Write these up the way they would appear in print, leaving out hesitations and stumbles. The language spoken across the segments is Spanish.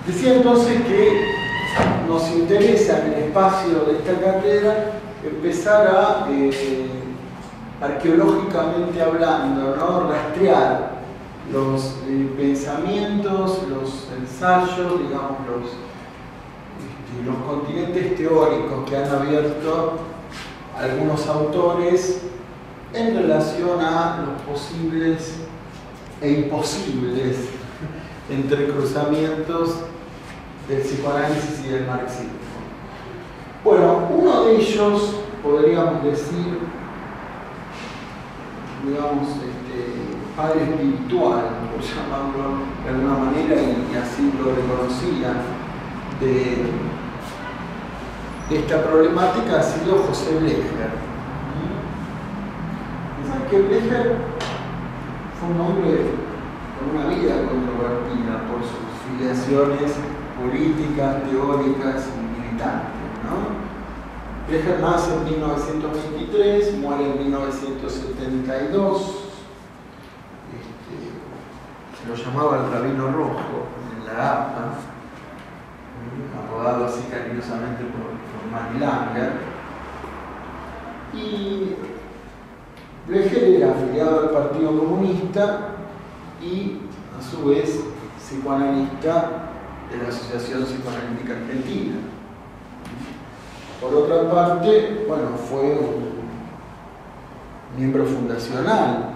Decía entonces que nos interesa en el espacio de esta cátedra empezar a, arqueológicamente hablando, ¿no?, rastrear los pensamientos, los ensayos, digamos, los continentes teóricos que han abierto algunos autores en relación a los posibles e imposibles entrecruzamientos del psicoanálisis y del marxismo. Bueno, uno de ellos, podríamos decir, digamos, padre espiritual, por llamarlo de alguna manera, y así lo reconocían, de esta problemática ha sido José Blecher. Piensan que Blecher fue un hombre con una vida controvertida por sus filiaciones políticas, teóricas y militantes, ¿no? Blecher nace en 1923, muere en 1972. Se lo llamaba el Rabino Rojo en la APA, apodado así cariñosamente por Mary Langer. Y Blecher era afiliado al Partido Comunista y, a su vez, psicoanalista de la Asociación Psicoanalítica Argentina. Por otra parte, bueno, fue un miembro fundacional,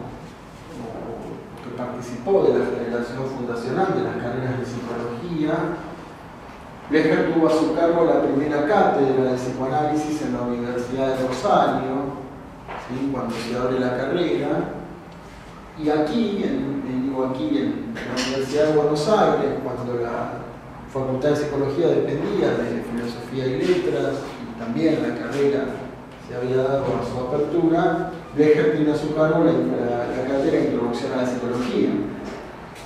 que participó de la generación fundacional de las carreras de psicología. Blecher tuvo a su cargo la primera cátedra de psicoanálisis en la Universidad de Rosario, ¿sí?, cuando se abre la carrera. Y aquí, en la Universidad de Buenos Aires, cuando la Facultad de Psicología dependía de Filosofía y Letras, y también la carrera se había dado a su apertura, Blecher tiene a su cargo la cátedra de Introducción a la Psicología.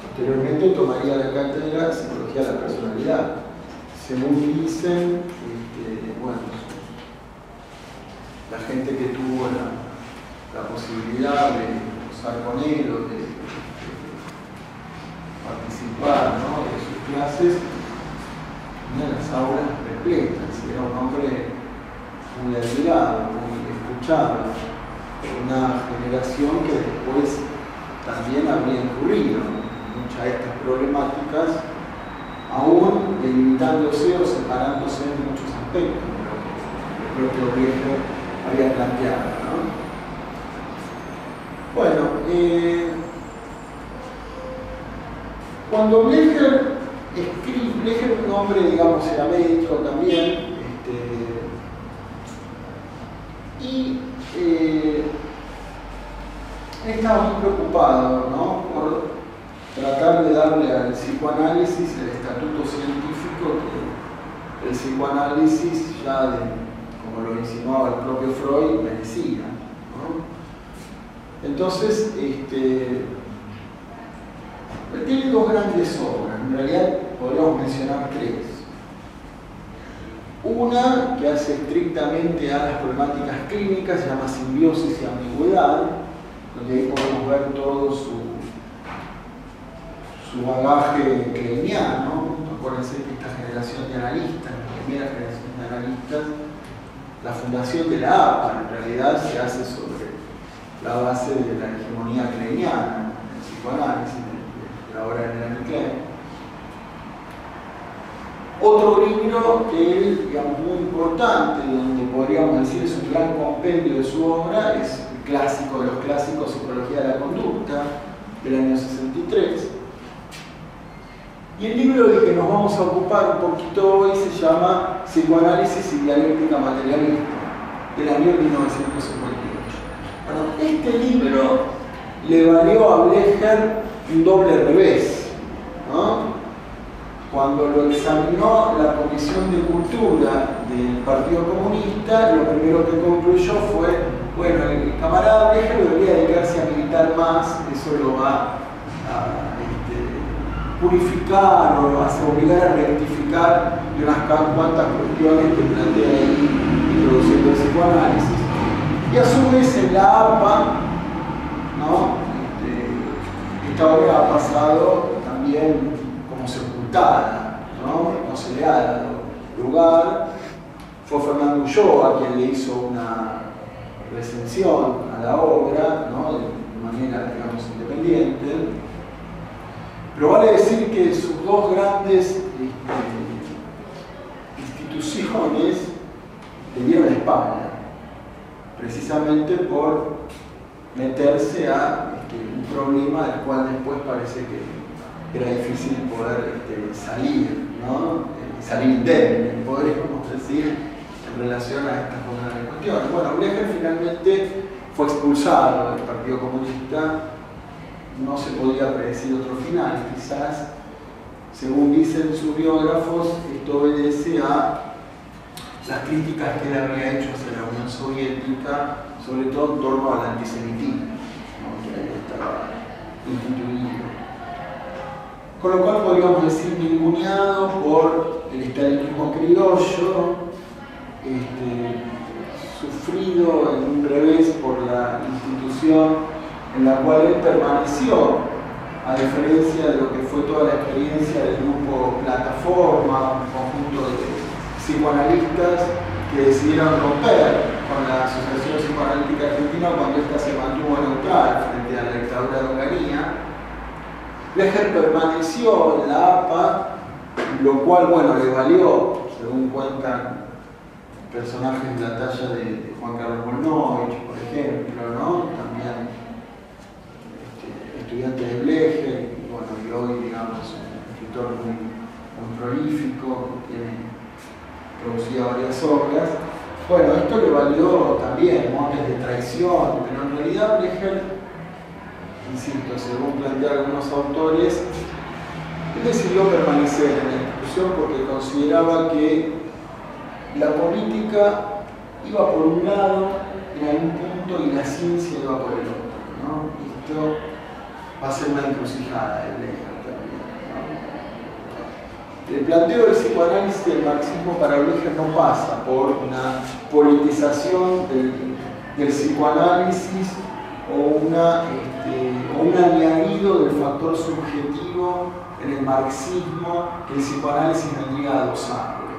Posteriormente tomaría la cátedra de Psicología de la Personalidad. Según dicen, bueno, la gente que tuvo la posibilidad de usar con él o de participar, ¿no?, de sus clases, tenía las aulas repletas. Era un hombre muy admirado, muy escuchado, una generación que después también habría incurrido en muchas de estas problemáticas, aún delimitándose o separándose en muchos aspectos de lo que el propio Blecher había planteado, ¿no? Bueno, cuando Blecher escribe, Blecher es un hombre, digamos, era médico también, y estaba muy preocupado, ¿no?, por tratar de darle al psicoanálisis el estatuto científico que el psicoanálisis, ya como lo insinuaba el propio Freud, merecía, ¿no? Entonces, tiene dos grandes obras, en realidad podríamos mencionar tres. Una que hace estrictamente a las problemáticas clínicas, se llama Simbiosis y Ambigüedad, donde ahí podemos ver todo su bagaje kleiniano. Acuérdense que esta generación de analistas, la primera generación de analistas, la fundación de la APA en realidad se hace sobre la base de la hegemonía kleiniana, el psicoanálisis, de la obra de Melanie Klein. Otro libro que él, digamos, muy importante, donde podríamos decir es un gran compendio de su obra, es el clásico de los clásicos, Psicología de la Conducta, del año 63. Y el libro del que nos vamos a ocupar un poquito hoy se llama Psicoanálisis y Dialéctica Materialista, del año 1958. Bueno, este libro le valió a Blecher un doble revés, ¿no? Cuando lo examinó la Comisión de Cultura del Partido Comunista, lo primero que concluyó fue, bueno, el camarada Blecher debería dedicarse a militar más, eso lo va a purificar o lo hace obligar a rectificar de unas cuantas cuestiones que plantea ahí, introduciendo el psicoanálisis. Y a su vez en la APA, ¿no?, esta obra ha pasado también como sepultada no se le ha dado lugar. Fue Fernando Ulloa quien le hizo una recensión a la obra, ¿no? De manera, digamos, independiente. Pero vale decir que sus dos grandes instituciones le dieron la espalda, precisamente por meterse a un problema del cual después parece que era difícil poder salir, ¿no? Salir indemne, podríamos decir, en relación a estas grandes cuestiones. Bueno, Blecher finalmente fue expulsado del Partido Comunista. No se podía predecir otro final, quizás, según dicen sus biógrafos, esto obedece a las críticas que él había hecho hacia la Unión Soviética, sobre todo en torno al antisemitismo, ¿no? Que ahí estaba instituido. Con lo cual podríamos decir ninguneado por el estalinismo criollo, sufrido en un revés por la institución en la cual él permaneció, a diferencia de lo que fue toda la experiencia del grupo Plataforma, un conjunto de psicoanalistas que decidieron romper con la Asociación Psicoanalítica Argentina cuando ésta se mantuvo neutral frente a la dictadura de Onganía. Blecher permaneció en la APA, lo cual, bueno, le valió, según cuentan personajes de la talla de Juan Carlos Volnovich, por ejemplo, ¿no? También estudiante de Blecher, y hoy, digamos, un escritor muy prolífico, que tiene producido varias obras. Bueno, esto le valió también montes de traición, pero en realidad Blecher, insisto, según plantean algunos autores, él decidió permanecer en la institución porque consideraba que la política iba por un lado en algún punto y la ciencia iba por el otro, ¿no? Esto va a ser una encrucijada de Blecher también, ¿no? El planteo del psicoanálisis y del marxismo para Blecher no pasa por una politización del psicoanálisis o un añadido del factor subjetivo en el marxismo que el psicoanálisis vendría a adosarle,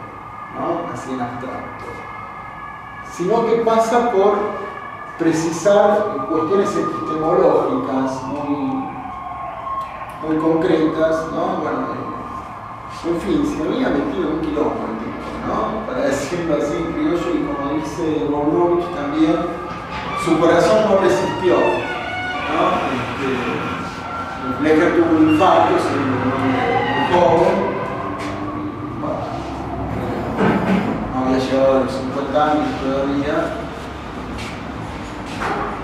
¿no? Así en abstracto, sino que pasa por precisar cuestiones epistemológicas muy concretas, ¿no? Bueno, en fin, se había metido en un quilombo el tipo, ¿no? Para decirlo así en criollo, y como dice Volnovich también, su corazón no resistió, ¿no? Blecher tuvo un infarto, siendo muy joven, no había llegado a los 50 años todavía,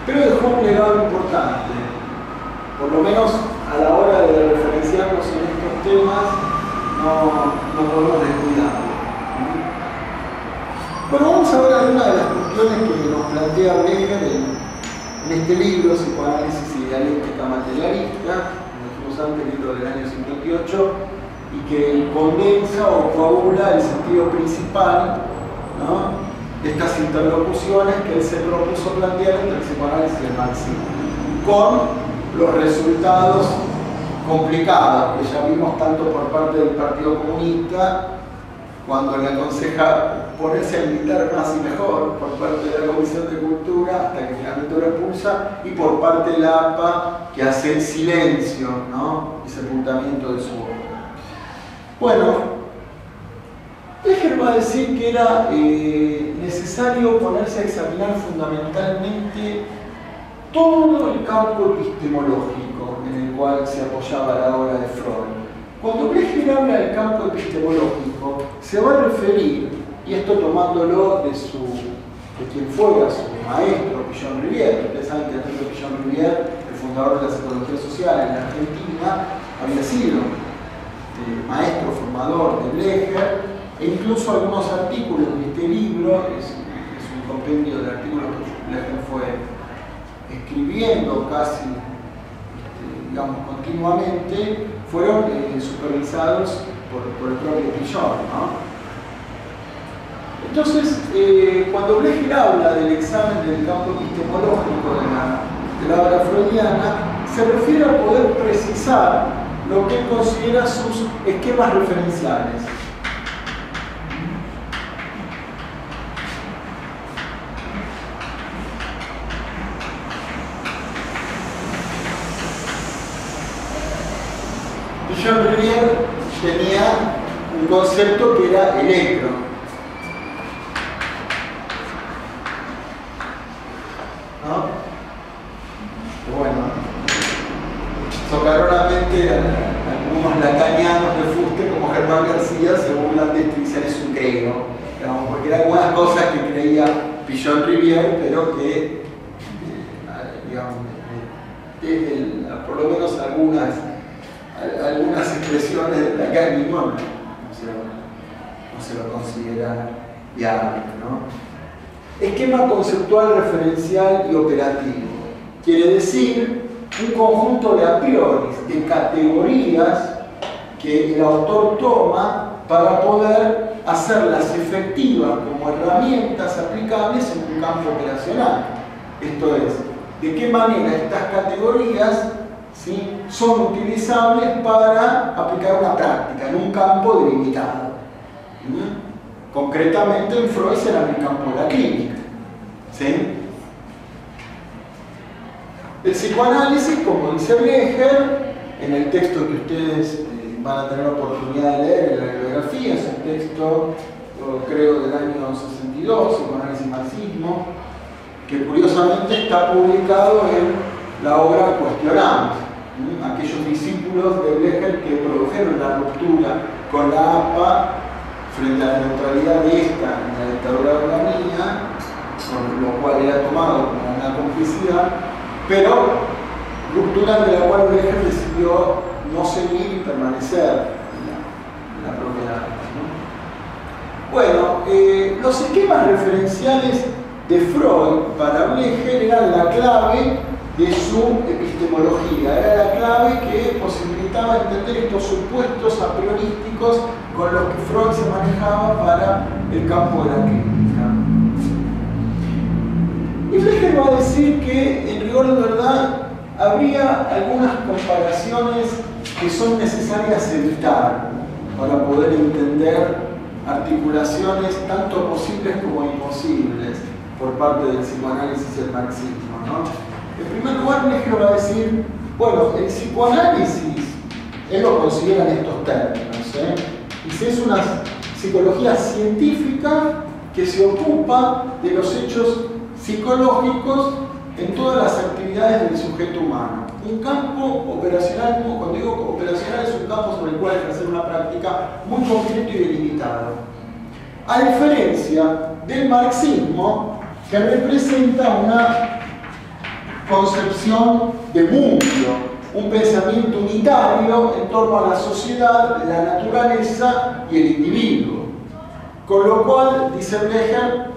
pero dejó un legado importante, por lo menos a la hora de referenciarnos en estos temas, no podemos descuidarlo. Bueno, vamos a ver algunas de las cuestiones que nos plantea Blecher en este libro, Psicoanálisis y Dialéctica Materialista, como dijimos antes, libro del año 58, y que condensa o coagula el sentido principal, ¿no?, de estas interlocuciones que él se propuso plantear entre el psicoanálisis y el marxismo, con los resultados complicados que ya vimos tanto por parte del Partido Comunista, cuando le aconseja ponerse a militar más y mejor, por parte de la Comisión de Cultura, hasta que finalmente lo expulsa, y por parte de la APA, que hace el silencio, ¿no?, y sepultamiento de su obra. Bueno, Blecher va a decir que era necesario ponerse a examinar fundamentalmente todo el campo epistemológico en el cual se apoyaba la obra de Freud. Cuando Blecher habla del campo epistemológico, se va a referir, y esto tomándolo de quien fuera su maestro, Pillon Rivière. Ustedes saben que Enrique Pillon Rivière, el fundador de la psicología social en la Argentina, había sido maestro formador de Blecher, e incluso algunos artículos de este libro, es un compendio de artículos que Blecher fue escribiendo casi, digamos, continuamente, fueron supervisados por el propio Pillon, ¿no? Entonces, cuando Blecher habla del examen del campo epistemológico de la obra freudiana, se refiere a poder precisar lo que él considera sus esquemas referenciales. Jean-Rivière tenía un concepto que era electro. ¿No? Bueno, socarronamente algunos lacanianos de fuste como Germán García se burlan de esto y dicen es un griego, digamos, porque eran algunas cosas que creía Jean-Rivière, pero que digamos, por lo menos algunas expresiones del lacanismo no se lo considera viable, ¿no? Esquema conceptual, referencial y operativo. Quiere decir un conjunto de a priori, de categorías que el autor toma para poder hacerlas efectivas como herramientas aplicables en un campo operacional. Esto es, de qué manera estas categorías, ¿sí?, son utilizables para aplicar una práctica en un campo delimitado. Concretamente en Freud será en el campo de la clínica. ¿Sí? El psicoanálisis, como dice Blecher, en el texto que ustedes van a tener oportunidad de leer en la bibliografía, es un texto, creo, del año 62, Psicoanálisis y Marxismo, que curiosamente está publicado en la obra Cuestionamos. Aquellos discípulos de Blecher que produjeron la ruptura con la APA frente a la neutralidad de esta en la dictadura de la niña, con lo cual era tomado como una complicidad, pero ruptura de la cual Blecher decidió no seguir y permanecer en la propia APA, ¿no? Bueno, los esquemas referenciales de Freud para Blecher eran la clave de su epistemología, era la clave que posibilitaba entender estos supuestos a priorísticos con los que Freud se manejaba para el campo de la clínica. Y Blecher va a decir que, en rigor de verdad, habría algunas comparaciones que son necesarias evitar para poder entender articulaciones tanto posibles como imposibles por parte del psicoanálisis y el marxismo, ¿no? En primer lugar, Blecher va a decir, bueno, el psicoanálisis, él lo considera en estos términos, dice, es una psicología científica que se ocupa de los hechos psicológicos en todas las actividades del sujeto humano. Un campo operacional, cuando digo operacional, es un campo sobre el cual ejercer una práctica muy concreto y delimitado. A diferencia del marxismo, que representa una concepción de mundo, un pensamiento unitario en torno a la sociedad, la naturaleza y el individuo. Con lo cual, dice Blecher,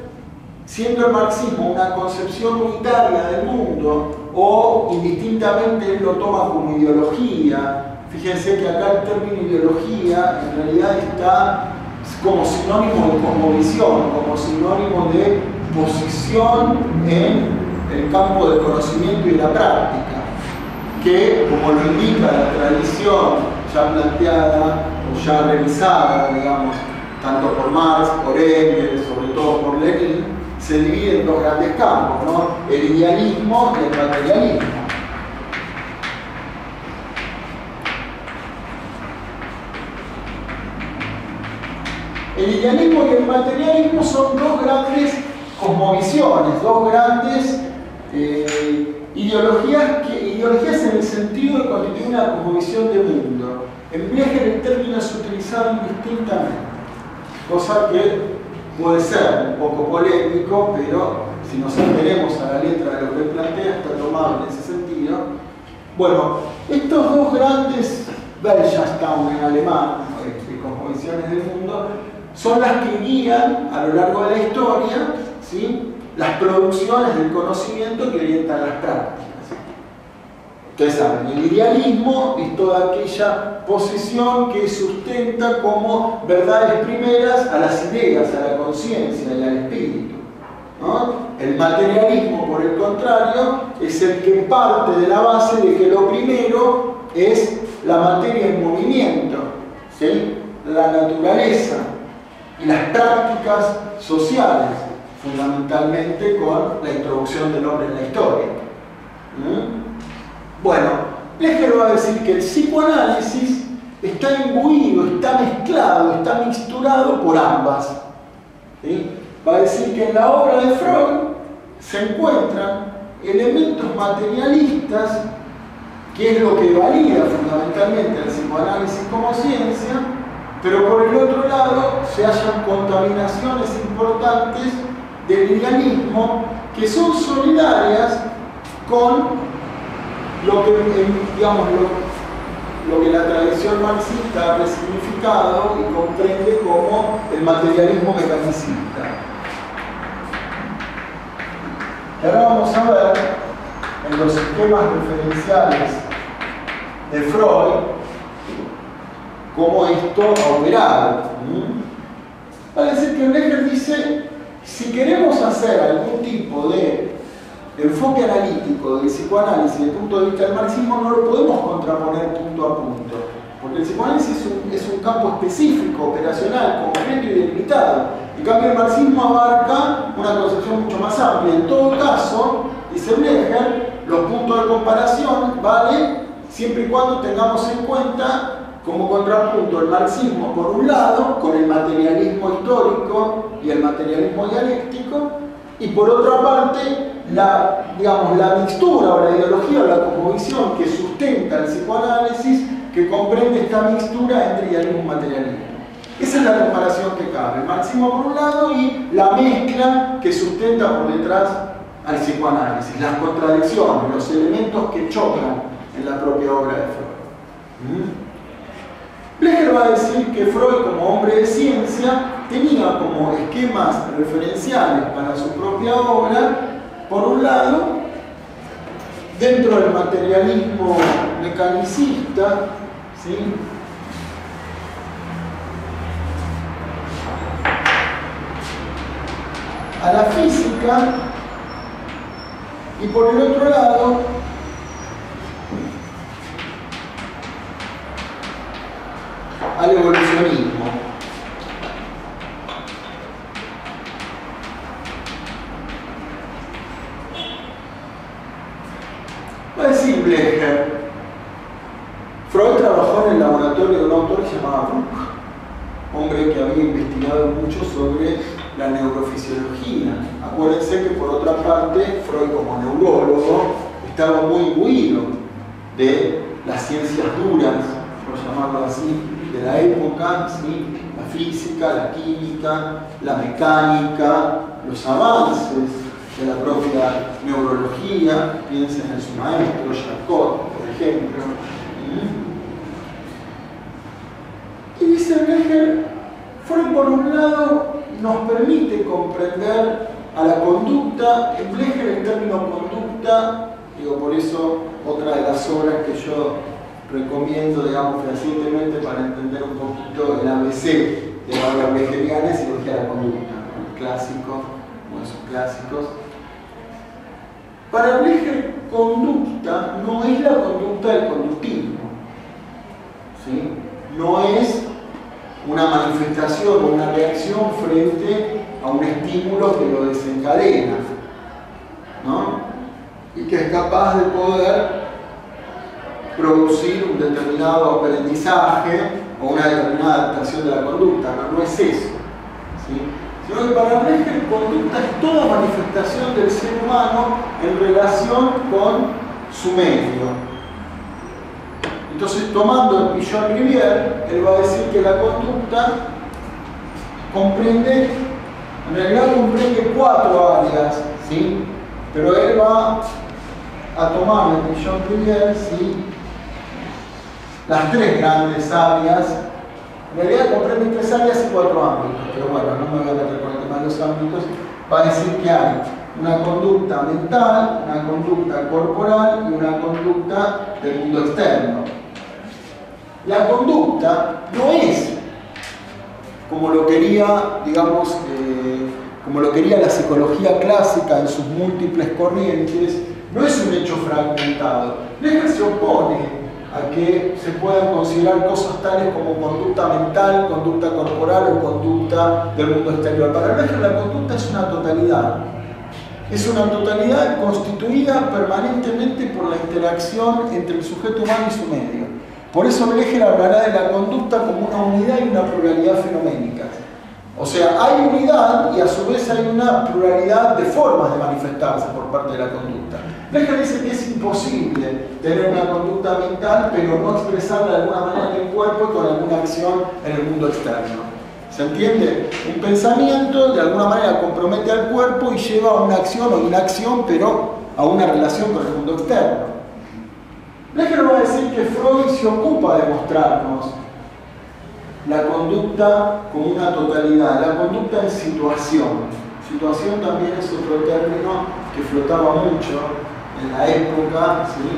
siendo el marxismo una concepción unitaria del mundo, o indistintamente él lo toma como ideología, fíjense que acá el término ideología en realidad está como sinónimo de cosmovisión, como sinónimo de posición en el campo del conocimiento y la práctica, que, como lo indica la tradición ya planteada o ya revisada, digamos, tanto por Marx, por Engels, sobre todo por Lenin, se divide en dos grandes campos, ¿no? El idealismo y el materialismo. El idealismo y el materialismo son dos grandes cosmovisiones, dos grandes ideologías en el sentido de constituir una cosmovisión de mundo. En Blecher el término es utilizado indistintamente, cosa que puede ser un poco polémico, pero si nos atenemos a la letra de lo que él plantea, está tomado en ese sentido. Bueno, estos dos grandes Weltanschauung en alemán, cosmovisiones del mundo, son las que guían a lo largo de la historia, ¿sí?, las producciones del conocimiento que orientan las prácticas. Ustedes saben, el idealismo es toda aquella posición que sustenta como verdades primeras a las ideas, a la conciencia y al espíritu, ¿no? El materialismo, por el contrario, es el que parte de la base de que lo primero es la materia en movimiento, ¿sí? La naturaleza y las prácticas sociales, fundamentalmente con la introducción del hombre en la historia. Bueno, Blecher va a decir que el psicoanálisis está imbuido, está mezclado, está mixturado por ambas. ¿Sí? Va a decir que en la obra de Freud se encuentran elementos materialistas, que es lo que valida fundamentalmente el psicoanálisis como ciencia, pero por el otro lado se hallan contaminaciones importantes del idealismo que son solidarias con lo que, digamos, lo que la tradición marxista ha resignificado y comprende como el materialismo mecanicista. Y ahora vamos a ver en los esquemas referenciales de Freud cómo esto ha operado. Va a decir que Blecher dice, si queremos hacer algún tipo de enfoque analítico del psicoanálisis desde el punto de vista del marxismo, no lo podemos contraponer punto a punto, porque el psicoanálisis es un campo específico, operacional, concreto y delimitado. En cambio, el marxismo abarca una concepción mucho más amplia. En todo caso, dice Blecher, los puntos de comparación valen siempre y cuando tengamos en cuenta como contrapunto el marxismo por un lado, con el materialismo histórico y el materialismo dialéctico, y por otra parte, la mixtura o la ideología o la cosmovisión que sustenta el psicoanálisis, que comprende esta mixtura entre idealismo y materialismo. Esa es la comparación que cabe, el marxismo por un lado y la mezcla que sustenta por detrás al psicoanálisis, las contradicciones, los elementos que chocan en la propia obra de Freud. Blecher va a decir que Freud, como hombre de ciencia, tenía como esquemas referenciales para su propia obra, por un lado, dentro del materialismo mecanicista, ¿sí? A la física, y por el otro lado, al evolucionismo. Va a decir Blecher, Freud trabajó en el laboratorio de un autor que se llamaba Bruck, hombre que había investigado mucho sobre la neurofisiología. Acuérdense que por otra parte, Freud como neurólogo estaba muy imbuido de las ciencias duras, por llamarlo así, de la época, ¿sí? La física, la química, la mecánica, los avances de la propia neurología. Piensen en su maestro, Charcot, por ejemplo. Y dice Blecher, Freud por un lado nos permite comprender a la conducta. En Blecher el término conducta, digo, por eso otra de las obras que yo recomiendo, digamos, fehacientemente para entender un poquito el ABC de la obra blecheriana, es Psicología de la Conducta, ¿no? El clásico, uno de sus clásicos. Para Blecher, conducta no es la conducta del conductismo, ¿sí? No es una manifestación o una reacción frente a un estímulo que lo desencadena, ¿no? Y que es capaz de poder producir un determinado aprendizaje o una determinada adaptación de la conducta. No es eso, ¿sí? Sino que para Blecher conducta es toda manifestación del ser humano en relación con su medio. Entonces, tomando el Pigeon Rivière, él va a decir que la conducta comprende, en realidad comprende 4 áreas, ¿sí? Pero él va a tomar el Pigeon Rivière, ¿sí? Las 3 grandes áreas. En realidad comprende 3 áreas y 4 ámbitos, pero bueno, no me voy a meter con el tema de los ámbitos. Va a decir que hay una conducta mental, una conducta corporal y una conducta del mundo externo. La conducta no es como lo quería, digamos, como lo quería la psicología clásica en sus múltiples corrientes, no es un hecho fragmentado. Blecher se opone a que se puedan considerar cosas tales como conducta mental, conducta corporal o conducta del mundo exterior. Para Blecher la conducta es una totalidad. Es una totalidad constituida permanentemente por la interacción entre el sujeto humano y su medio. Por eso Blecher hablará de la conducta como una unidad y una pluralidad fenoménica. O sea, hay unidad y a su vez hay una pluralidad de formas de manifestarse por parte de la conducta. Blecher dice que es imposible tener una conducta mental pero no expresarla de alguna manera en el cuerpo y con alguna acción en el mundo externo. ¿Se entiende? Un pensamiento de alguna manera compromete al cuerpo y lleva a una acción o inacción, pero a una relación con el mundo externo. Blecher va a decir que Freud se ocupa de mostrarnos la conducta como una totalidad, la conducta en situación. Situación también es otro término que flotaba mucho en la época, ¿sí?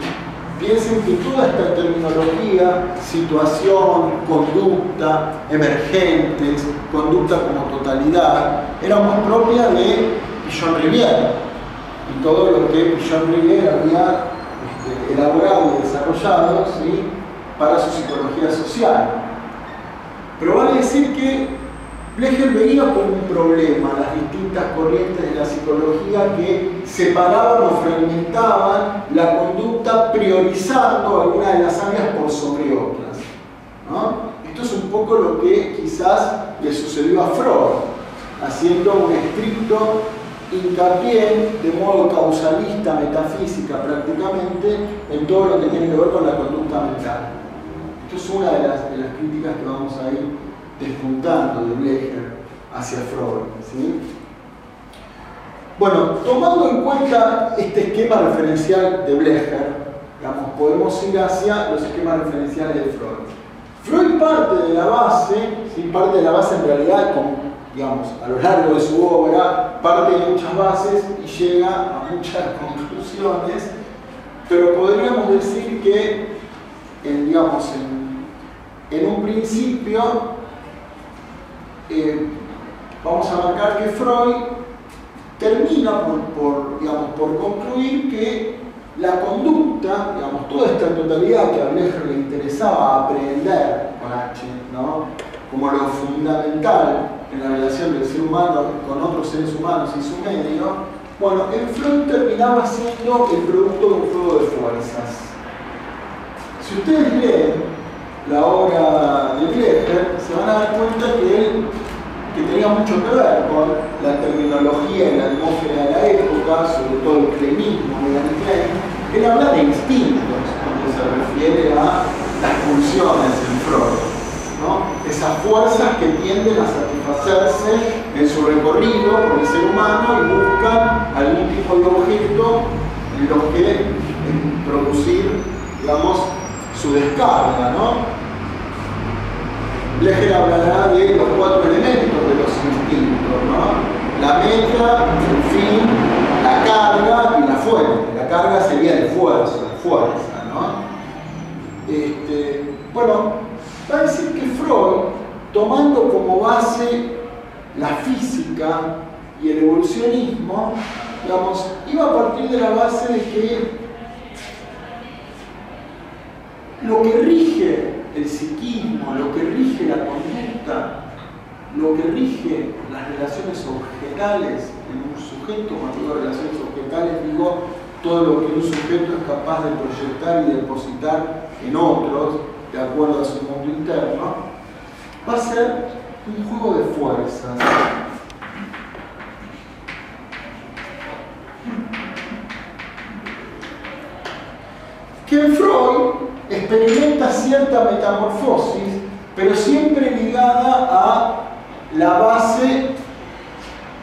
Piensen que toda esta terminología, situación, conducta, emergentes, conducta como totalidad, era muy propia de Pichon-Rivière y todo lo que Pichon-Rivière había elaborado y desarrollado, ¿sí? Para su psicología social. Pero vale decir que Blecher veía como un problema las distintas corrientes de la psicología que separaban o fragmentaban la conducta priorizando algunas de las áreas por sobre otras, ¿no? Esto es un poco lo que quizás le sucedió a Freud, haciendo un estricto hincapié de modo causalista, metafísica prácticamente, en todo lo que tiene que ver con la conducta mental. Esto es una de las críticas que vamos a ir despuntando de Blecher hacia Freud, ¿sí? Bueno, tomando en cuenta este esquema referencial de Blecher, digamos, podemos ir hacia los esquemas referenciales de Freud. Freud parte de la base, ¿sí? Parte de la base en realidad, digamos, a lo largo de su obra, parte de muchas bases y llega a muchas conclusiones, pero podríamos decir que, digamos, en un principio, vamos a marcar que Freud termina por concluir que la conducta, digamos, toda esta totalidad que a Blecher le interesaba aprender con H, ¿no? Como lo fundamental en la relación del ser humano con otros seres humanos y su medio, bueno, en Freud terminaba siendo el producto de un juego de fuerzas. Si ustedes leen la obra de Blecher, se van a dar cuenta que tenía mucho que ver con la terminología y la atmósfera de la época, sobre todo el kleinismo de Danny Klein. Él habla de instintos cuando se refiere a las pulsiones en Freud, ¿no? Esas fuerzas que tienden a satisfacerse en su recorrido por el ser humano y buscan algún tipo de objeto en lo que producir, digamos, su descarga, ¿no? Blecher hablará de los 4 elementos de los instintos, ¿no? La meta, el fin, la carga y la fuente. La carga sería de fuerza, ¿no? Bueno, va a decir que Freud, tomando como base la física y el evolucionismo, digamos, iba a partir de la base de que lo que rige el psiquismo, lo que rige la conducta, lo que rige las relaciones objetales en un sujeto, cuando digo relaciones objetales, digo todo lo que un sujeto es capaz de proyectar y depositar en otros, de acuerdo a su mundo interno, va a ser un juego de fuerzas. Que en Freud experimenta cierta metamorfosis, pero siempre ligada a la base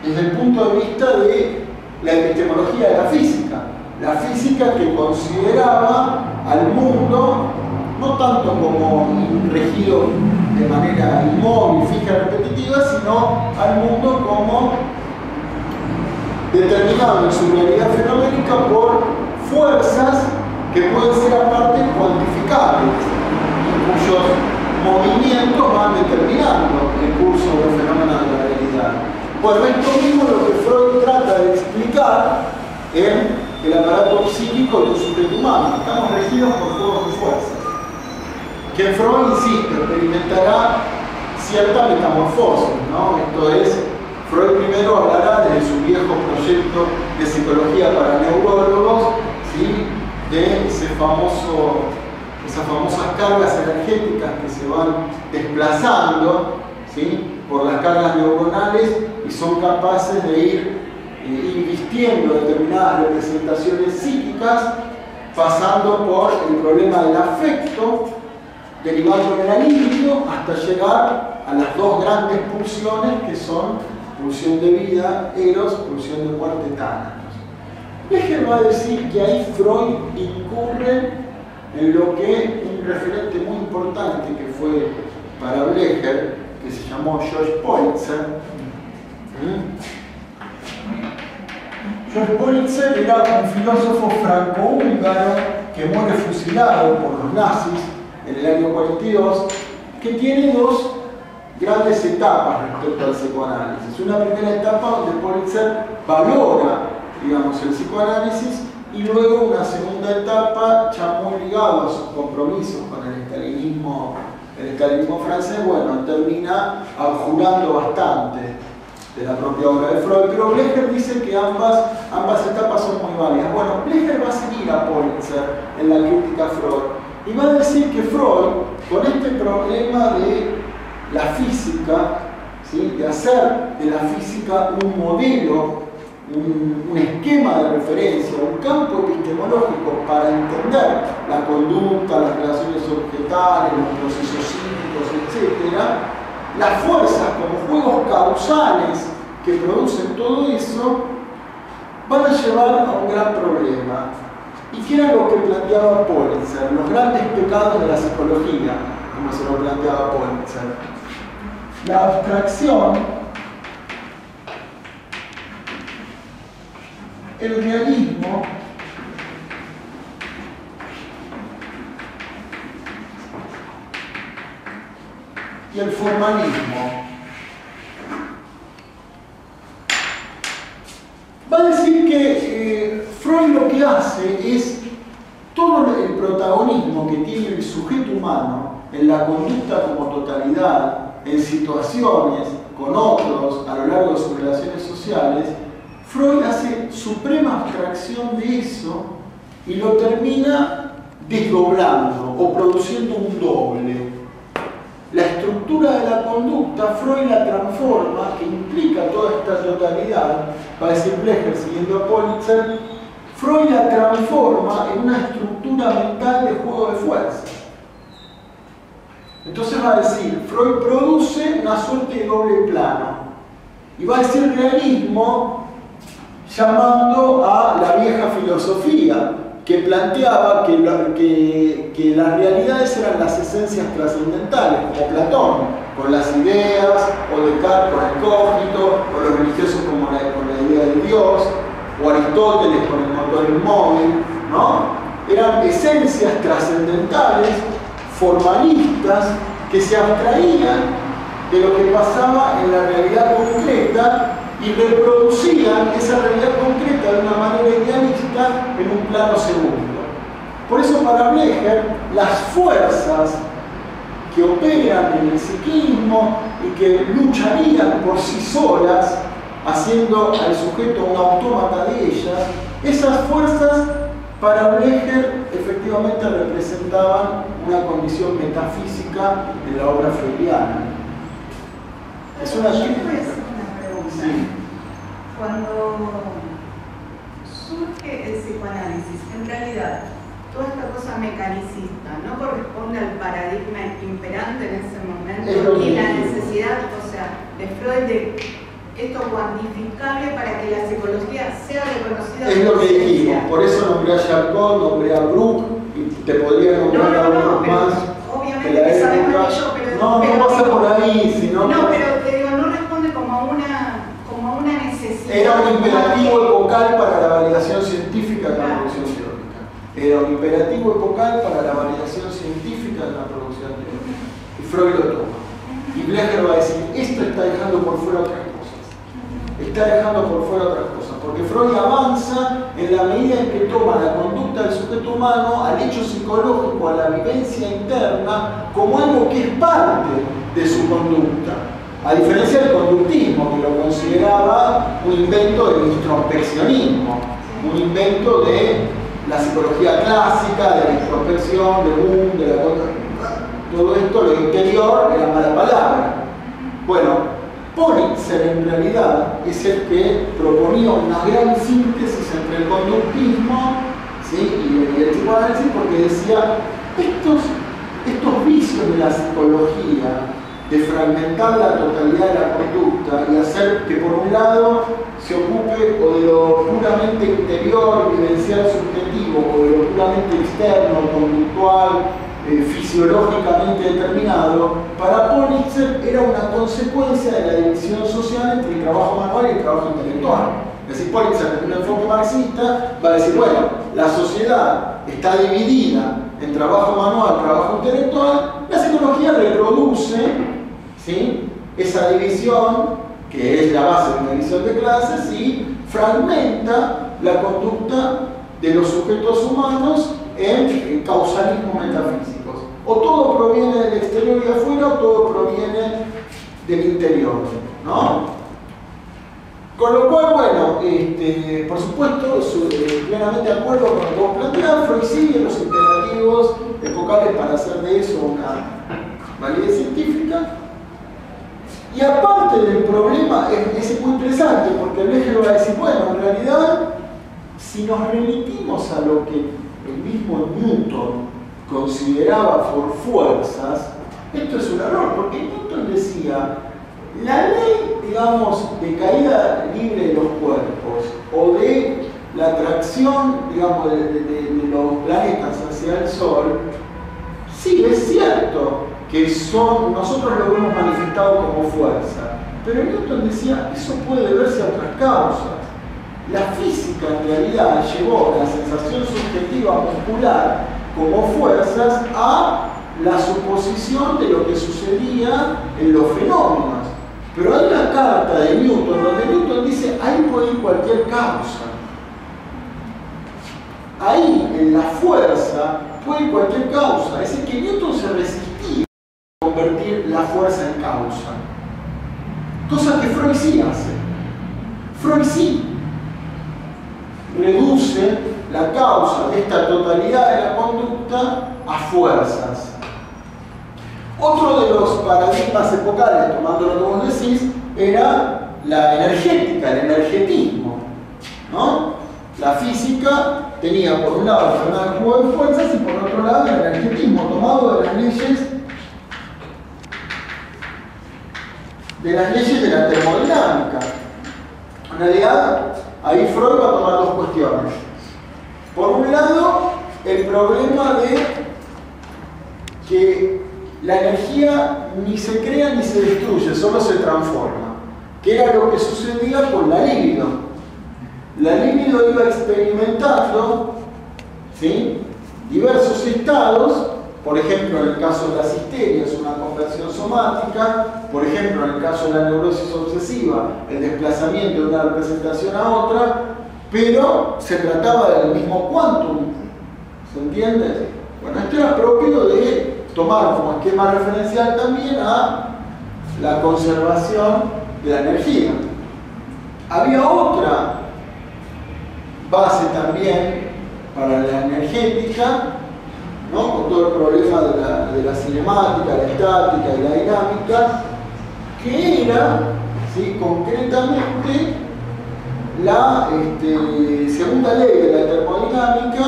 desde el punto de vista de la epistemología de la física que consideraba al mundo no tanto como regido de manera inmóvil, fija y repetitiva, sino al mundo como determinado en su realidad fenoménica por fuerzas que pueden ser aparte cuantificables y cuyos movimientos van determinando el curso del fenómeno de la realidad. Bueno, esto mismo es lo que Freud trata de explicar en el aparato psíquico de un sujeto humano. Estamos regidos por juegos de fuerzas. que Freud, insisto, experimentará cierta metamorfosis, ¿no? Esto es, Freud primero hablará de su viejo proyecto de psicología para neurólogos, ¿sí? De esas famosas cargas energéticas que se van desplazando, ¿sí? Por las cargas neuronales y son capaces de ir invistiendo determinadas representaciones psíquicas, pasando por el problema del afecto, derivando en el alivio, hasta llegar a las dos grandes pulsiones que son pulsión de vida, Eros, pulsión de muerte, Tánatos. Blecher va a decir que ahí Freud incurre en lo que un referente muy importante que fue para Blecher, que se llamó George Politzer. George Politzer era un filósofo franco-húngaro que muere fusilado por los nazis en el año 42, que tiene dos grandes etapas respecto al psicoanálisis. Una primera etapa donde Politzer valora, digamos, el psicoanálisis, y luego una segunda etapa ya muy ligada a sus compromisos con el estalinismo francés, bueno, termina abjurando bastante de la propia obra de Freud, pero Blecher dice que ambas etapas son muy válidas. Bueno, Blecher va a seguir a Politzer en la crítica a Freud y va a decir que Freud, con este problema de la física, ¿sí? De hacer de la física un modelo, un esquema de referencia, un campo epistemológico para entender la conducta, las relaciones objetales, los procesos psíquicos, etc., las fuerzas como juegos causales que producen todo eso van a llevar a un gran problema. ¿Y qué era lo que planteaba Politzer? Los grandes pecados de la psicología, como se lo planteaba Politzer. La abstracción, el realismo, y el formalismo. Va a decir que Freud lo que hace es todo el protagonismo que tiene el sujeto humano en la conducta como totalidad, en situaciones con otros a lo largo de sus relaciones sociales. Freud hace suprema abstracción de eso y lo termina desdoblando o produciendo un doble. La estructura de la conducta, Freud la transforma, que implica toda esta totalidad, va a decir Blecher siguiendo a Politzer, Freud la transforma en una estructura mental de juego de fuerzas. Entonces va a decir, Freud produce una suerte de doble plano. Y va a decir realismo llamando a la vieja filosofía, que planteaba que las realidades eran las esencias trascendentales, como Platón, con las ideas, o Descartes con el cógnito, o los religiosos con la idea de Dios, o Aristóteles con el motor inmóvil, ¿no? Eran esencias trascendentales, formalistas, que se abstraían de lo que pasaba en la realidad concreta y reproducían esa realidad concreta de una manera idealista en un plano segundo. Por eso para Blecher, las fuerzas que operan en el psiquismo y que lucharían por sí solas, haciendo al sujeto un autómata de ellas, esas fuerzas para Blecher efectivamente representaban una condición metafísica de la obra freudiana. Es una pregunta. Sí. Cuando surge el psicoanálisis, en realidad toda esta cosa mecanicista no corresponde al paradigma imperante en ese momento y la necesidad, o sea, de Freud de esto cuantificable para que la psicología sea reconocida. Es lo que dijimos, por eso nombré a Charcot, nombré a Brook y te podría nombrar a unos más. Obviamente sabemos ello, pero no pasa por ahí, sino no, pero te digo, no responde como a una necesidad. Era un imperativo epocal para la validación científica de la producción teórica. Era un imperativo epocal para la validación científica de la producción teórica. Y Freud lo toma. Y Blecher va a decir, esto está dejando por fuera otras cosas. Está dejando por fuera otras cosas. Por porque Freud avanza en la medida en que toma la conducta del sujeto humano al hecho psicológico, a la vivencia interna, como algo que es parte de su conducta. A diferencia del conductismo, que lo consideraba un invento del introspeccionismo, un invento de la psicología clásica, de la introspección, de Jung, de la todo esto, lo interior, era mala palabra. Bueno, Pólitzer en realidad es el que proponía una gran síntesis entre el conductismo, ¿sí? y el psicoanálisis, porque decía, estos vicios de la psicología, de fragmentar la totalidad de la conducta y hacer que por un lado se ocupe o de lo puramente interior, vivencial, subjetivo, o de lo puramente externo, conductual, fisiológicamente determinado, para Pólitzer era una consecuencia de la división social entre el trabajo manual y el trabajo intelectual. Es decir, Pólitzer, en un enfoque marxista, va a decir, bueno, la sociedad está dividida en trabajo manual, trabajo intelectual, la psicología reproduce, ¿sí?, esa división, que es la base de una división de clases, y fragmenta la conducta de los sujetos humanos en causalismos metafísicos. O todo proviene del exterior y de afuera, o todo proviene del interior, ¿no? Con lo cual, bueno, por supuesto, plenamente de acuerdo con lo que vos planteás, Freud sigue los imperativos epocales para hacer de eso una validez científica. Y aparte del problema, es muy interesante, porque Blechner va a decir, bueno, en realidad, si nos remitimos a lo que el mismo Newton consideraba por fuerzas, esto es un error, porque Newton decía, la ley, digamos, de caída libre de los cuerpos, o de la atracción, digamos, de los planetas hacia el Sol, sí, es cierto que nosotros lo hemos manifestado como fuerza, pero Newton decía, eso puede deberse a otras causas. La física en realidad llevó la sensación subjetiva muscular como fuerzas a la suposición de lo que sucedía en los fenómenos. Pero hay una carta de Newton donde Newton dice, ahí puede ir cualquier causa. Ahí, en la fuerza, puede ir cualquier causa. Es decir, que Newton se resistía a convertir la fuerza en causa. Cosa que Freud sí hace. Freud sí reduce la causa de esta totalidad de la conducta a fuerzas. Otro de los paradigmas epocales, tomando lo que vos decís, era la energética, el energetismo, ¿no? La física tenía por un lado el fenómeno del juego de fuerzas y por otro lado el energetismo, tomado de las leyes de la termodinámica. En realidad, ahí Freud va a tomar dos cuestiones. Por un lado, el problema de que la energía ni se crea ni se destruye, solo se transforma, que era lo que sucedía con la libido. La libido iba experimentando, ¿sí?, diversos estados, por ejemplo, en el caso de las histerias, una conversión somática, por ejemplo, en el caso de la neurosis obsesiva, el desplazamiento de una representación a otra, pero se trataba del mismo quantum, ¿se entiende? Bueno, esto era propio de tomar como esquema referencial también a la conservación de la energía. Había otra base también para la energética, ¿no?, con todo el problema de la cinemática, la estática y la dinámica, que era, ¿sí?, concretamente la segunda ley de la termodinámica,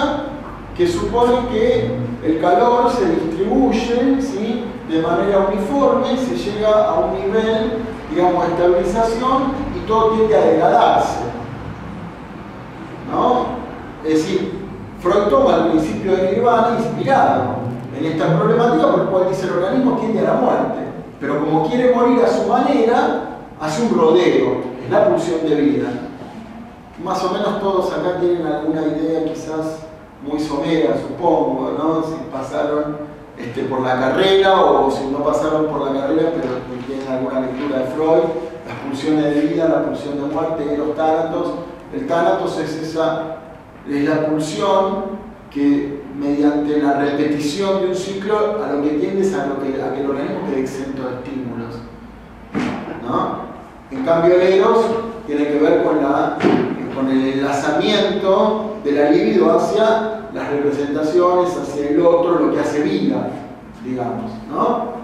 que supone que el calor se distribuye, ¿sí?, de manera uniforme, se llega a un nivel, digamos, de estabilización y todo tiende a degradarse, ¿no? Es decir, Freud toma el principio de Nirvana inspirado en esta problemática, por el cual dice el organismo tiende a la muerte, pero como quiere morir a su manera, hace un rodeo, es la pulsión de vida. Más o menos todos acá tienen alguna idea, quizás muy somera, supongo, ¿no?, si pasaron por la carrera o si no pasaron por la carrera, pero tienen alguna lectura de Freud, las pulsiones de vida, la pulsión de muerte, Eros Tánatos, El tánatos es la pulsión que mediante la repetición de un ciclo a lo que tiende es a que el organismo quede exento de estímulos, ¿no? En cambio el eros tiene que ver con el enlazamiento de la libido hacia las representaciones, hacia el otro, lo que hace vida, digamos, ¿no?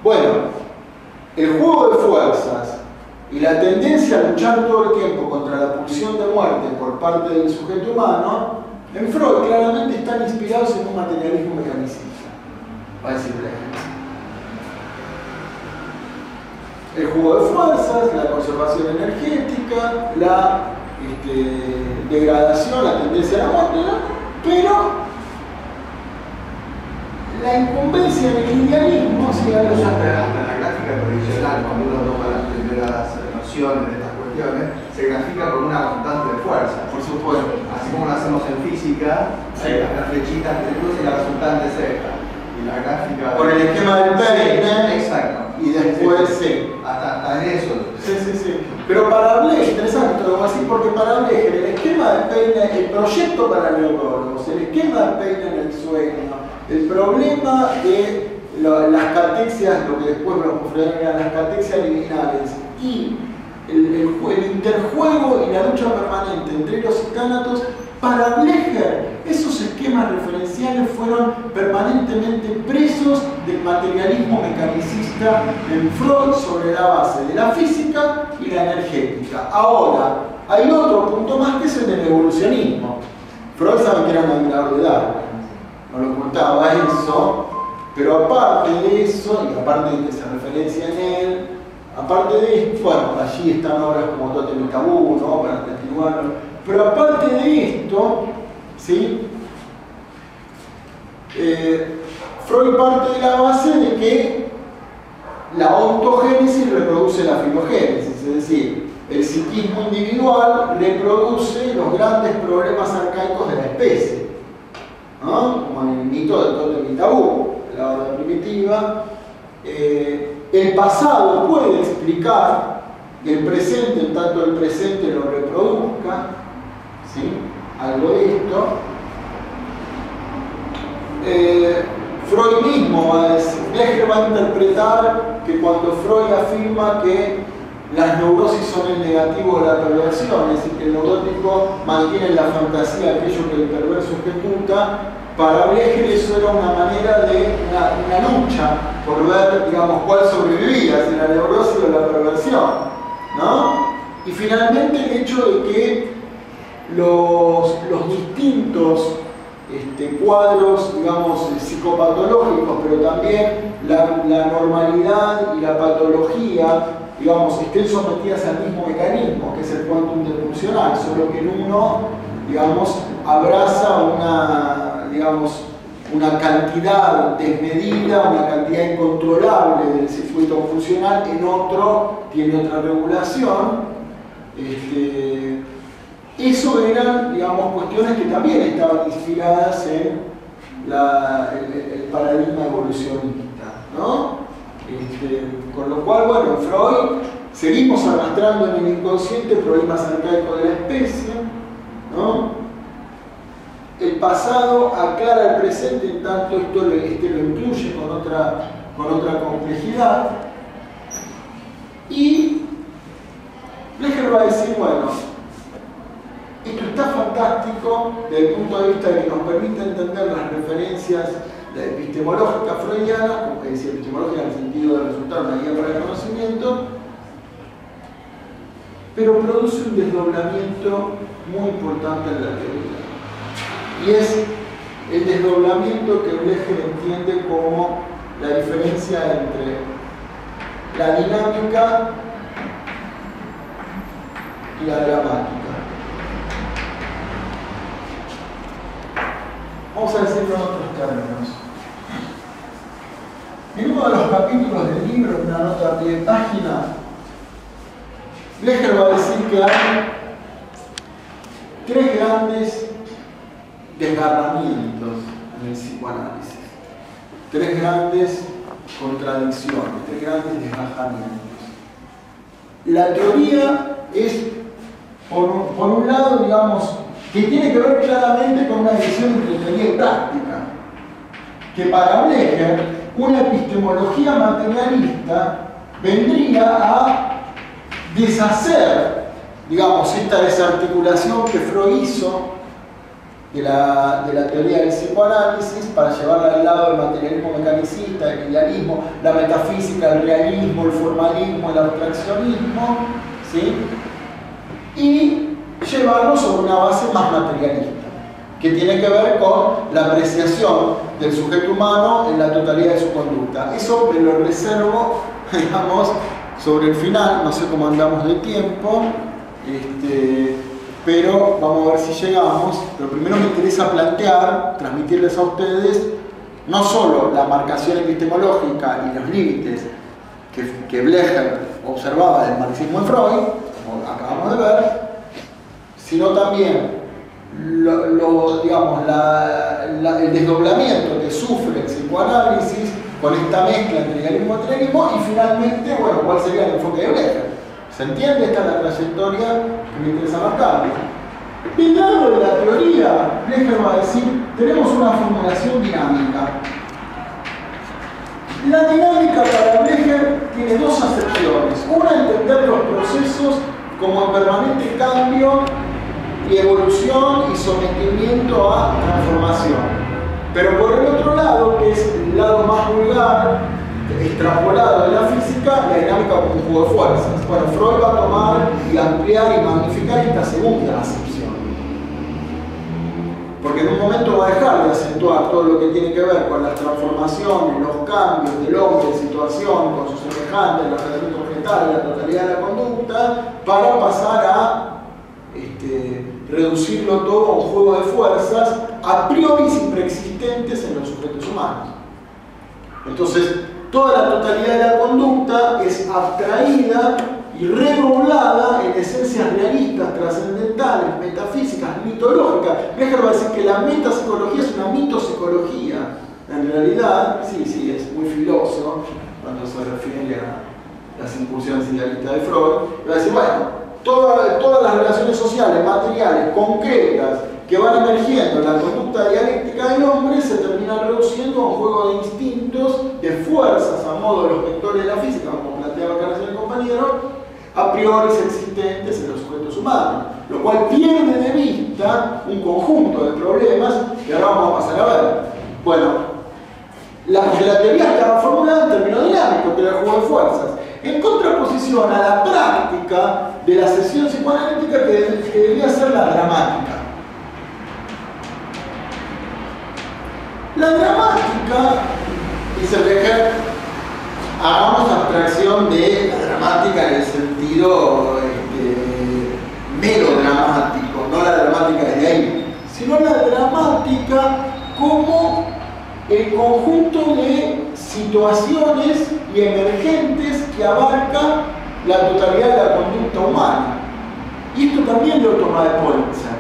Bueno, el juego de fuerzas y la tendencia a luchar todo el tiempo contra la pulsión de muerte por parte del sujeto humano, en Freud claramente están inspirados en un materialismo mecanicista, va a decir el juego de fuerzas, la conservación energética, la degradación, la tendencia a la muerte, ¿no? Pero la incumbencia en el idealismo, hasta la gráfica tradicional, cuando uno toma las primeras nociones de estas cuestiones, se grafica con una constante de fuerza. Por supuesto. Así como lo hacemos en física, sí. Las flechitas que se cruzan y la resultante es esta. Y la gráfica... Por el esquema del peine. Exacto. Y después sí. Hasta en eso. Sí. Pero para Blecher, interesante todo así, porque para Blecher el esquema del peine, el proyecto para neurólogos, el esquema del peine en el sueño, el problema de las catexias, lo que después nos eran las catexias liminales, y el interjuego y la lucha permanente entre eros y tánatos, para Blecher esos esquemas referenciales fueron permanentemente presos del materialismo mecanicista en Freud sobre la base de la física y la energética. Ahora, hay otro punto más que es el del evolucionismo. Freud sabe que era un admirador de Darwin, no lo ocultaba eso, pero aparte de eso, y aparte de que se referencia en él, aparte de esto, bueno, allí están obras como Tótem y Tabú, ¿no? Para continuarlo, pero aparte de esto, ¿sí? Freud parte de la base de que la ontogénesis reproduce la filogénesis, es decir, el psiquismo individual reproduce los grandes problemas arcaicos de la especie, ¿no? Como en el mito de Tótem y Tabú, la orden primitiva. El pasado puede explicar el presente en tanto el presente lo reproduzca, ¿sí? Algo de esto. Freud mismo va a decir, Blecher va a interpretar que cuando Freud afirma que las neurosis son el negativo de la perversión, es decir, que el neurótico mantiene en la fantasía aquello que el perverso ejecuta, para Blecher eso era una manera de una lucha por ver, digamos, cuál sobrevivía, si la neurosis o la perversión, ¿no? Y finalmente el hecho de que los distintos cuadros, digamos, psicopatológicos, pero también la normalidad y la patología, digamos, estén sometidas al mismo mecanismo, que es el quantum pulsional, solo que en uno, digamos, abraza una cantidad desmedida, una cantidad incontrolable del circuito funcional, en otro tiene otra regulación. Eso eran, digamos, cuestiones que también estaban inspiradas en el paradigma evolucionista, ¿no? Con lo cual, bueno, en Freud seguimos arrastrando en el inconsciente problemas arcaicos de la especie, ¿no? El pasado aclara el presente, en tanto esto lo incluye con otra complejidad. Y Blecher va a decir, bueno, esto está fantástico desde el punto de vista de que nos permite entender las referencias epistemológicas freudianas, como que decía epistemológica en el sentido de resultar una guía para el conocimiento, pero produce un desdoblamiento muy importante en la teoría. Y es el desdoblamiento que Blecher entiende como la diferencia entre la dinámica y la dramática. Vamos a decirlo en otros términos. En uno de los capítulos del libro, en una nota a pie de página, Blecher va a decir que hay tres grandes desgarramientos en el psicoanálisis, tres grandes contradicciones, tres grandes desgajamientos. La teoría es, por un lado, digamos, que tiene que ver claramente con una división entre teoría y práctica. Que para Blecher, una epistemología materialista vendría a deshacer, digamos, esta desarticulación que Freud hizo de la teoría del psicoanálisis para llevarla al lado del materialismo mecanicista, del idealismo, la metafísica, el realismo, el formalismo, el abstraccionismo, ¿sí? Y llevarlo sobre una base más materialista, que tiene que ver con la apreciación del sujeto humano en la totalidad de su conducta. Eso me lo reservo, digamos, sobre el final, no sé cómo andamos de tiempo, pero vamos a ver si llegamos. Pero primero me interesa plantear, transmitirles a ustedes, no solo la marcación epistemológica y los límites que Blecher observaba del marxismo en Freud, como acabamos de ver, sino también digamos, el desdoblamiento que sufre el psicoanálisis con esta mezcla entre idealismo y materialismo, y finalmente, bueno, cuál sería el enfoque de Blecher. ¿Se entiende? Esta es la trayectoria que me interesa marcar. Del lado de la teoría, Blecher va a decir, tenemos una formulación dinámica. La dinámica para Blecher tiene dos acepciones. Una, entender los procesos como en permanente cambio y evolución y sometimiento a transformación. Pero por el otro lado, que es el lado más vulgar, extrapolado de la física, la dinámica como un juego de fuerzas. Bueno, Freud va a tomar y ampliar y magnificar esta segunda acepción. Porque en un momento va a dejar de acentuar todo lo que tiene que ver con las transformaciones, los cambios del hombre en situación, con sus semejantes, los relaciones objetales, la totalidad de la conducta, para pasar a reducirlo todo a un juego de fuerzas a priori preexistentes en los sujetos humanos. Entonces, toda la totalidad de la conducta es abstraída y redoblada en esencias realistas, trascendentales, metafísicas, mitológicas. Blecher va a decir que la metapsicología es una mitopsicología. En realidad, sí, es muy filoso cuando se refiere a las incursiones idealistas de Freud. Va a decir, bueno, todas las relaciones sociales, materiales, concretas, que van emergiendo en la conducta dialéctica del hombre se terminan reduciendo a un juego de instintos, de fuerzas a modo de los vectores de la física, como planteaba acá recién el compañero, a priori existentes en los sujetos humanos, lo cual pierde de vista un conjunto de problemas que ahora vamos a pasar a ver. Bueno, la teoría estaba formulada en términos dinámicos, que era el juego de fuerzas, en contraposición a la práctica de la sesión psicoanalítica que debía ser la dramática. La dramática, dice Blecher, hagamos abstracción de la dramática en el sentido melodramático, no la dramática desde ahí, sino la dramática como el conjunto de situaciones y emergentes que abarca la totalidad de la conducta humana. Y esto también lo toma de Politzer.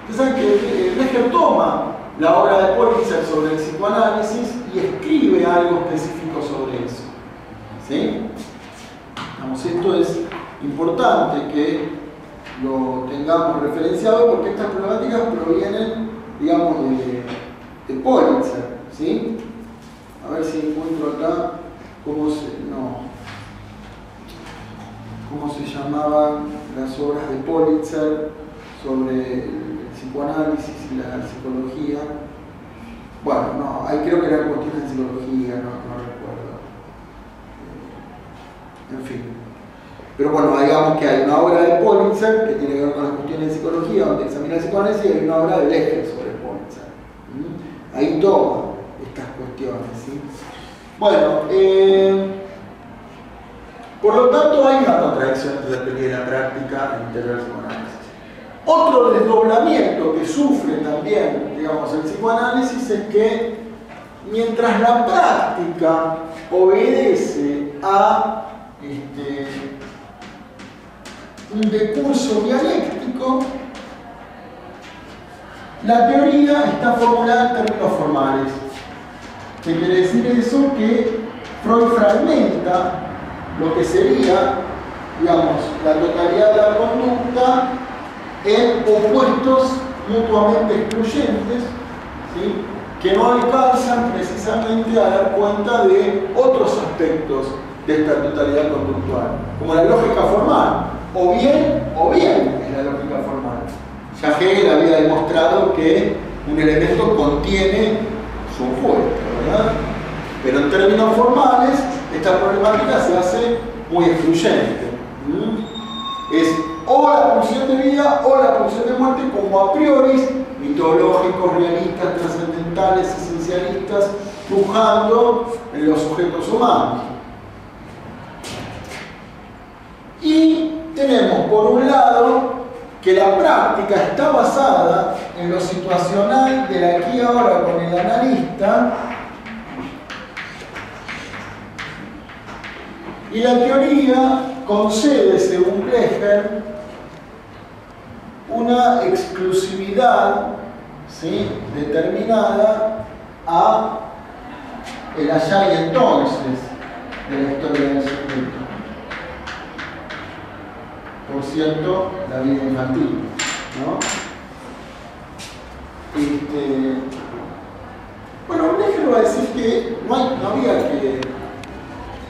Ustedes saben que Blecher toma la obra de Politzer sobre el psicoanálisis y escribe algo específico sobre eso. ¿Sí? Digamos, esto es importante que lo tengamos referenciado porque estas problemáticas provienen, digamos, de Politzer. ¿Sí? A ver si encuentro acá cómo se llamaban las obras de Politzer sobre el psicoanálisis y la psicología. Bueno, no, ahí creo que eran cuestiones de psicología, no recuerdo. En fin. Pero bueno, digamos que hay una obra de Politzer que tiene que ver con las cuestiones de psicología, donde examina el psicoanálisis, y hay una obra de Blecher sobre Politzer. Ahí toma estas cuestiones, ¿sí? Bueno, por lo tanto hay una contradicción entre la teoría y la práctica en el interior del psicoanálisis. Otro desdoblamiento que sufre también, digamos, el psicoanálisis es que mientras la práctica obedece a un decurso dialéctico, la teoría está formulada en términos formales. ¿Qué quiere decir eso? Que Freud fragmenta lo que sería digamos, la totalidad de la conducta en opuestos mutuamente excluyentes, ¿sí?, que no alcanzan precisamente a dar cuenta de otros aspectos de esta totalidad conductual, como la lógica formal, o bien es la lógica formal. Ya Hegel había demostrado que un elemento contiene su opuesto, ¿verdad? Pero en términos formales, esta problemática se hace muy excluyente. Es o la pulsión de vida o la pulsión de muerte como a priori, mitológicos, realistas, trascendentales, esencialistas, pujando en los sujetos humanos. Y tenemos por un lado que la práctica está basada en lo situacional del aquí y ahora con el analista, y la teoría concede, según Blecher, una exclusividad, ¿sí?, determinada a el allá y entonces de la historia del sujeto. Por cierto, la vida infantil, ¿no? Bueno, Blecher va a decir que no había que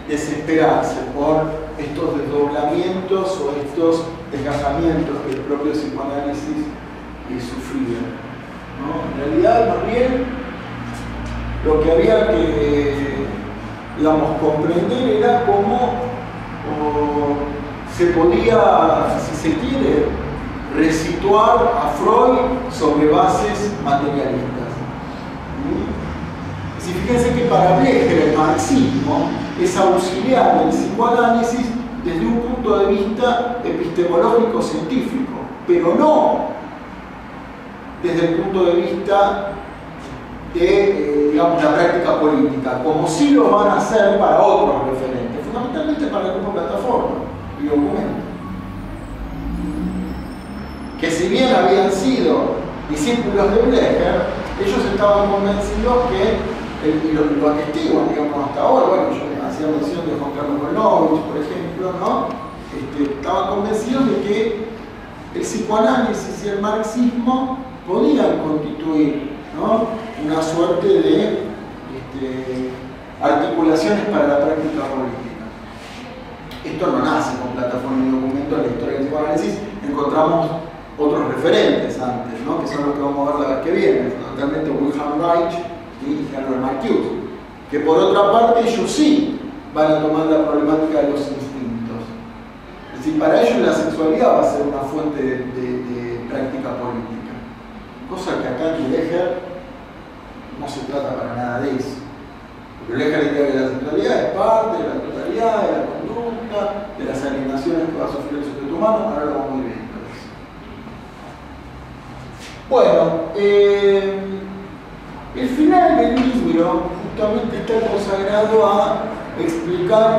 desesperarse por estos desdoblamientos o estos desgajamientos que el propio psicoanálisis sufría, ¿no? En realidad, más bien, lo que había que, digamos, comprender era cómo se podía, si se quiere, resituar a Freud sobre bases materialistas. Si fíjense que para Blecher el marxismo es auxiliar del psicoanálisis desde un punto de vista epistemológico científico, pero no desde el punto de vista de, digamos, la práctica política, como sí lo van a hacer para otros referentes, fundamentalmente para el grupo Plataforma y Documento, que si bien habían sido discípulos de Blecher, ellos estaban convencidos que, y lo atestiguan, digamos, hasta ahora, bueno, yo hacía mención de Juan Carlos Volnovich, por ejemplo, ¿no? Estaban convencidos de que el psicoanálisis y el marxismo podían constituir, ¿no?, una suerte de articulaciones para la práctica política. Esto no nace con Plataforma y Documento en la historia del psicoanálisis, encontramos otros referentes antes, ¿no?, que son los que vamos a ver la vez que viene, fundamentalmente Wilhelm Reich y Herbert Marcuse, que por otra parte ellos sí van a tomar la problemática de los instintos. Es decir, para ellos la sexualidad va a ser una fuente de práctica política, cosa que acá en Blecher no se trata para nada de eso. Porque Blecher diría que la sexualidad es parte de la totalidad, de la conducta, de las alienaciones que va a sufrir el sujeto humano. Ahora lo vamos muy bien. Bueno, el final del libro justamente está consagrado a explicar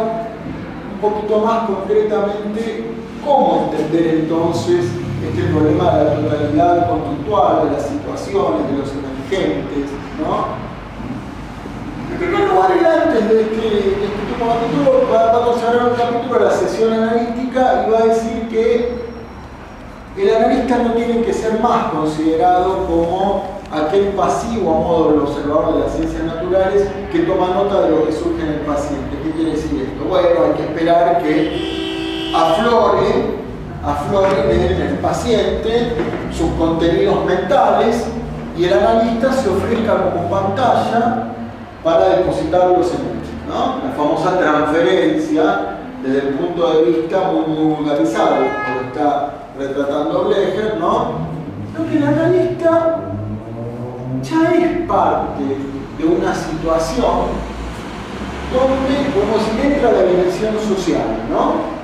un poquito más concretamente cómo entender entonces este problema de la totalidad conductual, de las situaciones, de los emergentes, ¿no? En primer lugar, antes de este último capítulo, va a consagrar un capítulo a la sesión analítica y va a decir que el analista no tiene que ser más considerado como aquel pasivo a modo del observador de las ciencias naturales que toma nota de lo que surge en el paciente. ¿Qué quiere decir esto? Bueno, hay que esperar que afloren en el paciente sus contenidos mentales y el analista se ofrezca como pantalla para depositarlos en él, ¿no? La famosa transferencia desde el punto de vista muy vulgarizado, como está retratando Blecher, ¿no? Lo que el analista ya es parte de una situación donde, como si entra la dimensión social, ¿no?,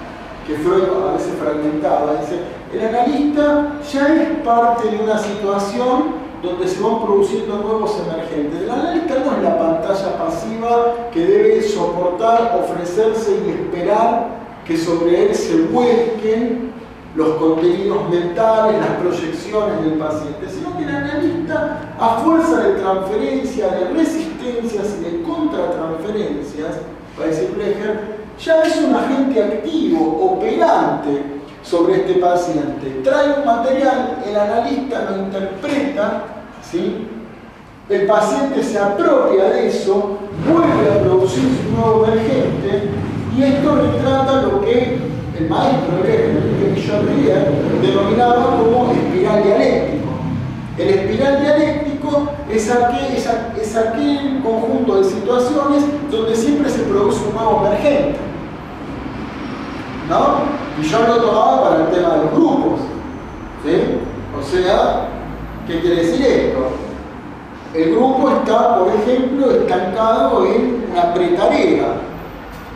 que Freud a veces fragmentaba, dice, el analista ya es parte de una situación donde se van produciendo nuevos emergentes. El analista no es la pantalla pasiva que debe soportar, ofrecerse y esperar que sobre él se vuelquen los contenidos mentales, las proyecciones del paciente, sino que el analista, a fuerza de transferencia, de resistencias y de contratransferencias, va a decir Blecher, ya es un agente activo, operante sobre este paciente. Trae un material, el analista lo interpreta, ¿sí? El paciente se apropia de eso, vuelve a producir su nuevo emergente, y esto retrata lo que el maestro Enrique Charrier denominaba como espiral dialéctico. El espiral dialéctico es aquel conjunto de situaciones donde siempre se produce un nuevo emergente, ¿no? Y yo lo tomaba para el tema de los grupos, ¿sí? O sea, ¿qué quiere decir esto? El grupo está, por ejemplo, estancado en una pretarea.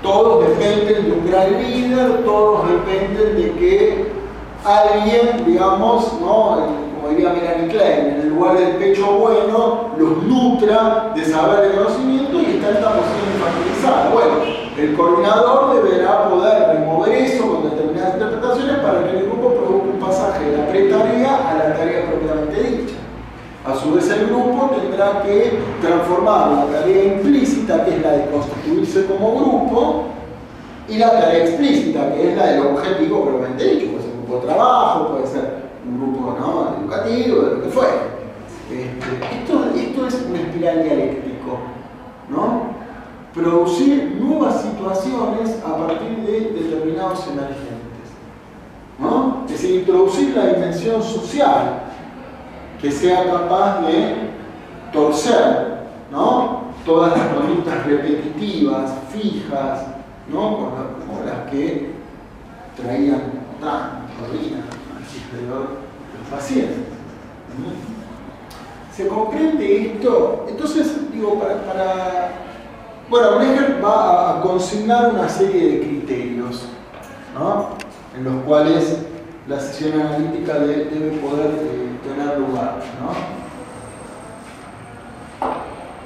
Todos dependen de un gran líder, todos dependen de que alguien, digamos, ¿no? Como diría Melanie Klein, en el lugar del pecho bueno, los nutra de saber de conocimiento y está en esta posición infantilizada. Bueno, el coordinador deberá poder remover eso con determinadas interpretaciones para que el grupo produzca un pasaje de la pretarea a la tarea propiamente dicha. A su vez el grupo tendrá que transformar la tarea implícita, que es la de constituirse como grupo, y la tarea explícita, que es la del objetivo propiamente dicho. Puede ser un grupo de trabajo, puede ser un grupo, ¿no?, educativo, de lo que fuera. Esto es un espiral dialéctico, ¿no? Producir nuevas situaciones a partir de determinados emergentes, ¿no? Es decir, introducir la dimensión social que sea capaz de torcer, ¿no?, todas las conductas repetitivas, fijas, ¿no?, como las que traían ruina alrededor de los pacientes. ¿Se comprende esto? Entonces, digo, bueno, Breger va a consignar una serie de criterios, ¿no?, en los cuales la sesión analítica debe poder tener lugar, ¿no?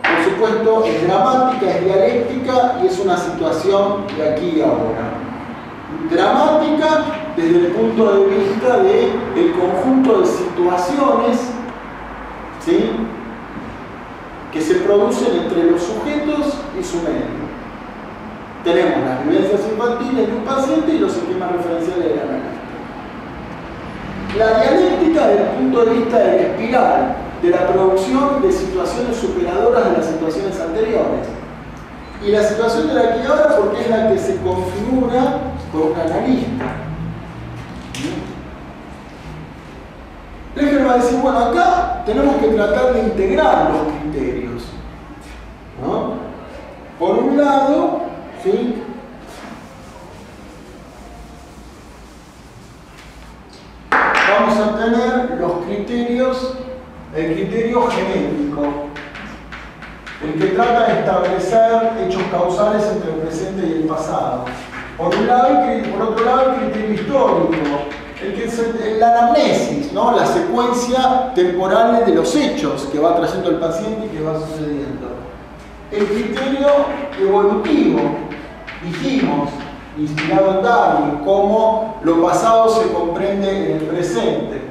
Por supuesto, es dramática, es dialéctica y es una situación de aquí y ahora. Dramática desde el punto de vista del conjunto de situaciones, ¿sí?, que se producen entre los sujetos y su medio. Tenemos las vivencias infantiles de un paciente y los esquemas referenciales del analista. La dialéctica desde el punto de vista de la espiral, de la producción de situaciones superadoras de las situaciones anteriores. Y la situación de la que ahora, porque es la que se configura por un analista. Breger va a decir, bueno, acá tenemos que tratar de integrar los criterios, ¿no? Por un lado, ¿sí?, vamos a tener los criterios, el criterio genético, el que trata de establecer hechos causales entre el presente y el pasado. Por un lado, por otro lado, el criterio histórico, la anamnesis, ¿no?, la secuencia temporal de los hechos que va trayendo el paciente y que va sucediendo. El criterio evolutivo, dijimos, inspirado en Darwin, cómo lo pasado se comprende en el presente.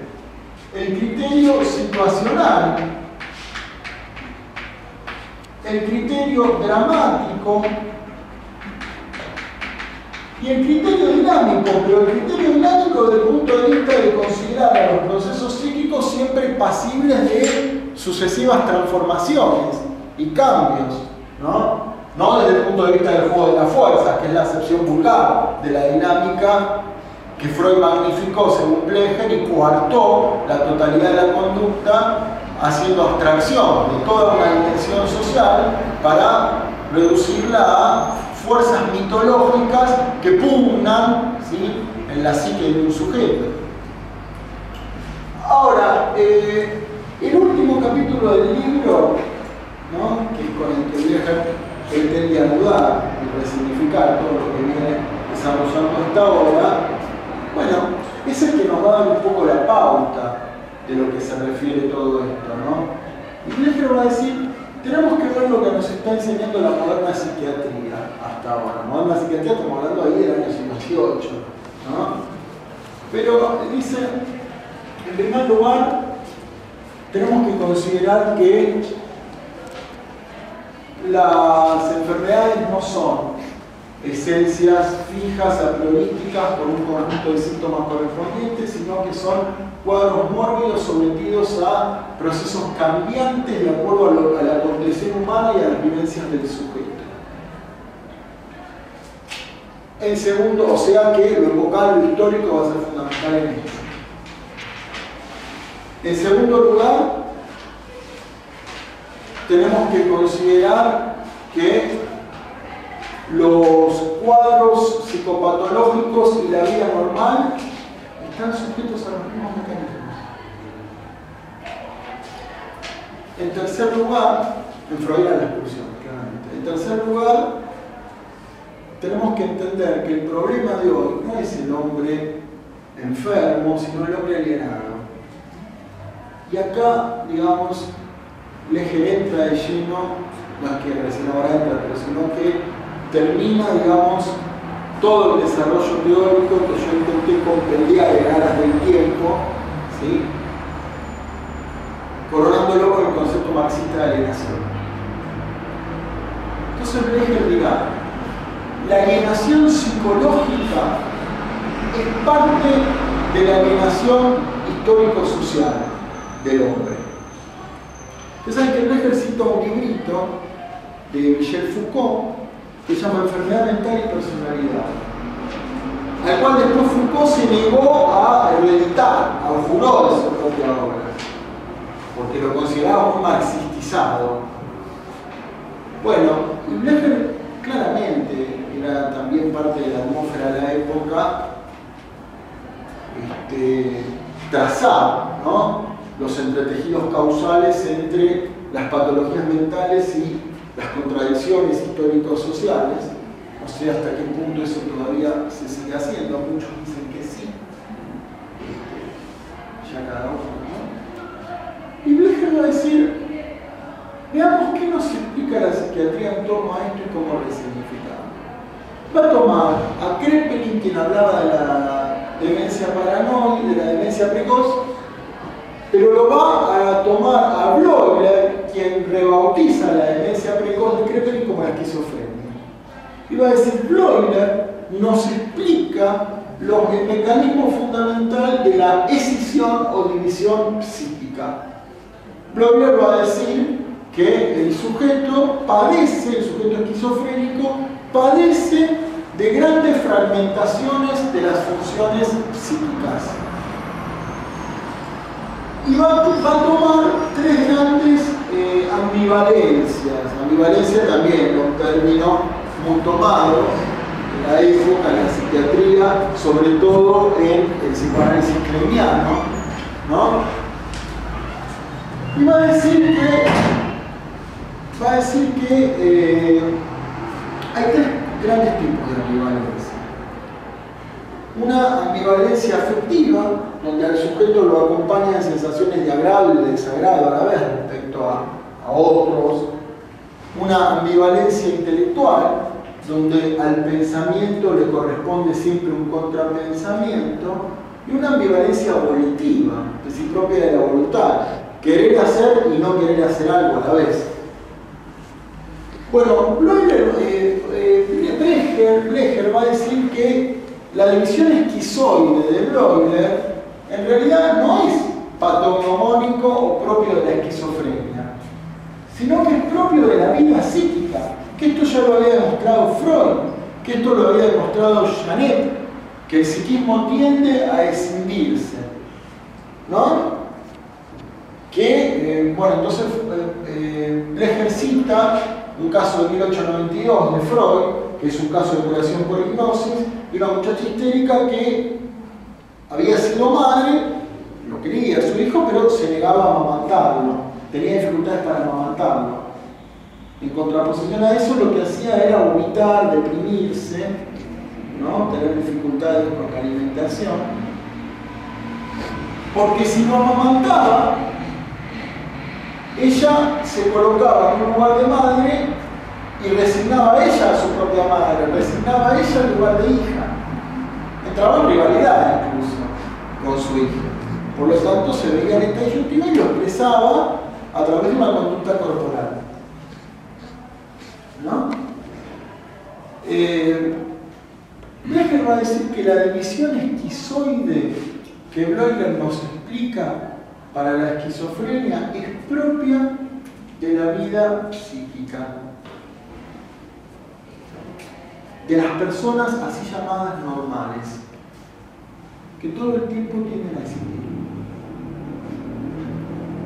El criterio situacional, el criterio dramático y el criterio dinámico, pero el criterio dinámico desde el punto de vista de considerar a los procesos psíquicos siempre pasibles de sucesivas transformaciones y cambios, ¿no? No desde el punto de vista del juego de las fuerzas, que es la acepción vulgar de la dinámica que Freud magnificó según Blecher y coartó la totalidad de la conducta haciendo abstracción de toda una dimensión social para reducirla a fuerzas mitológicas que pugnan, ¿sí?, en la psique de un sujeto. Ahora, el último capítulo del libro, ¿no?, que con el que Blecher pretende anudar y resignificar todo lo que viene desarrollando hasta ahora, bueno, es el que nos va a dar un poco la pauta de lo que se refiere todo esto, ¿no? Y Blecher va a decir, tenemos que ver lo que nos está enseñando la moderna psiquiatría hasta ahora. La moderna psiquiatría, estamos hablando ahí del año 58, ¿no? Pero dice, en primer lugar, tenemos que considerar que las enfermedades no son esencias fijas, a priorísticas, por un conjunto de síntomas correspondientes, sino que son cuadros mórbidos sometidos a procesos cambiantes de acuerdo a la condición humana y a las vivencias del sujeto. En segundo, o sea que lo vocal, lo histórico va a ser fundamental en esto. En segundo lugar, tenemos que considerar que los cuadros psicopatológicos y la vida normal están sujetos a los mismos mecanismos. En tercer lugar, en Freud a la expulsión, claramente. En tercer lugar, tenemos que entender que el problema de hoy no es el hombre enfermo, sino el hombre alienado. Y acá, digamos, Blecher entra de lleno, no es que recién ahora entra, pero sino que termina, digamos, todo el desarrollo teórico que yo intenté compendiar en aras del tiempo, ¿sí? Coronándolo con el concepto marxista de alienación. Entonces Blecher dirá, la alienación psicológica es parte de la alienación histórico-social del hombre. Ustedes saben que Blecher cita un librito de Michel Foucault que se llama Enfermedad Mental y Personalidad, al cual después Foucault se negó a reeditar, abjuró de su propia obra, porque lo consideraba muy marxistizado. Bueno, y Blecher claramente era también parte de la atmósfera de la época, trazar, ¿no?, los entretejidos causales entre las patologías mentales y las contradicciones histórico-sociales. No sé hasta qué punto eso todavía se sigue haciendo, muchos dicen que sí, ya cada uno, ¿no? Y Blecher va a decir, veamos qué nos explica la psiquiatría en torno a esto y cómo resignificarlo. Va a tomar a Kraepelin, quien hablaba de la demencia paranoide, de la demencia precoz, pero lo va a tomar a Bloiler, quien rebautiza la demencia precoz de Kraepelin como la esquizofrenia. Y va a decir, Bloiler nos explica el mecanismo fundamental de la escisión o división psíquica. Bloiler va a decir que el sujeto esquizofrénico padece de grandes fragmentaciones de las funciones psíquicas. Y va a tomar tres grandes ambivalencias. Ambivalencia también, un término muy tomado en la época, en la psiquiatría, sobre todo en el psicoanálisis kleiniano, ¿no? Y va a decir que hay tres grandes tipos de ambivalencia. Una ambivalencia afectiva, donde al sujeto lo acompañan sensaciones de agrado y de desagrado a la vez respecto a otros. Una ambivalencia intelectual, donde al pensamiento le corresponde siempre un contrapensamiento. Y una ambivalencia volitiva, que es propia de la voluntad, querer hacer y no querer hacer algo a la vez. Bueno, Blecher va a decir que la división esquizoide de Bloiler en realidad no es patognomónico o propio de la esquizofrenia, sino que es propio de la vida psíquica, que esto ya lo había demostrado Freud, que esto lo había demostrado Janet, que el psiquismo tiende a escindirse, ¿no? Bueno, entonces Blecher cita un caso de 1892 de Freud, que es un caso de curación por hipnosis, de una muchacha histérica que había sido madre, lo quería su hijo, pero se negaba a amamantarlo, tenía dificultades para amamantarlo. En contraposición a eso, lo que hacía era vomitar, deprimirse, ¿no?, tener dificultades con la alimentación, porque si no amamantaba, ella se colocaba en un lugar de madre y resignaba a ella a su propia madre, resignaba a ella al lugar de hija. Entraba en rivalidad incluso con su hija. Por lo tanto, se veía en esta disyuntiva y lo expresaba a través de una conducta corporal, ¿no? Blecher va a decir que la división esquizoide que Bleuler nos explica para la esquizofrenia es propia de la vida psíquica, de las personas así llamadas normales, que todo el tiempo tienden a existir,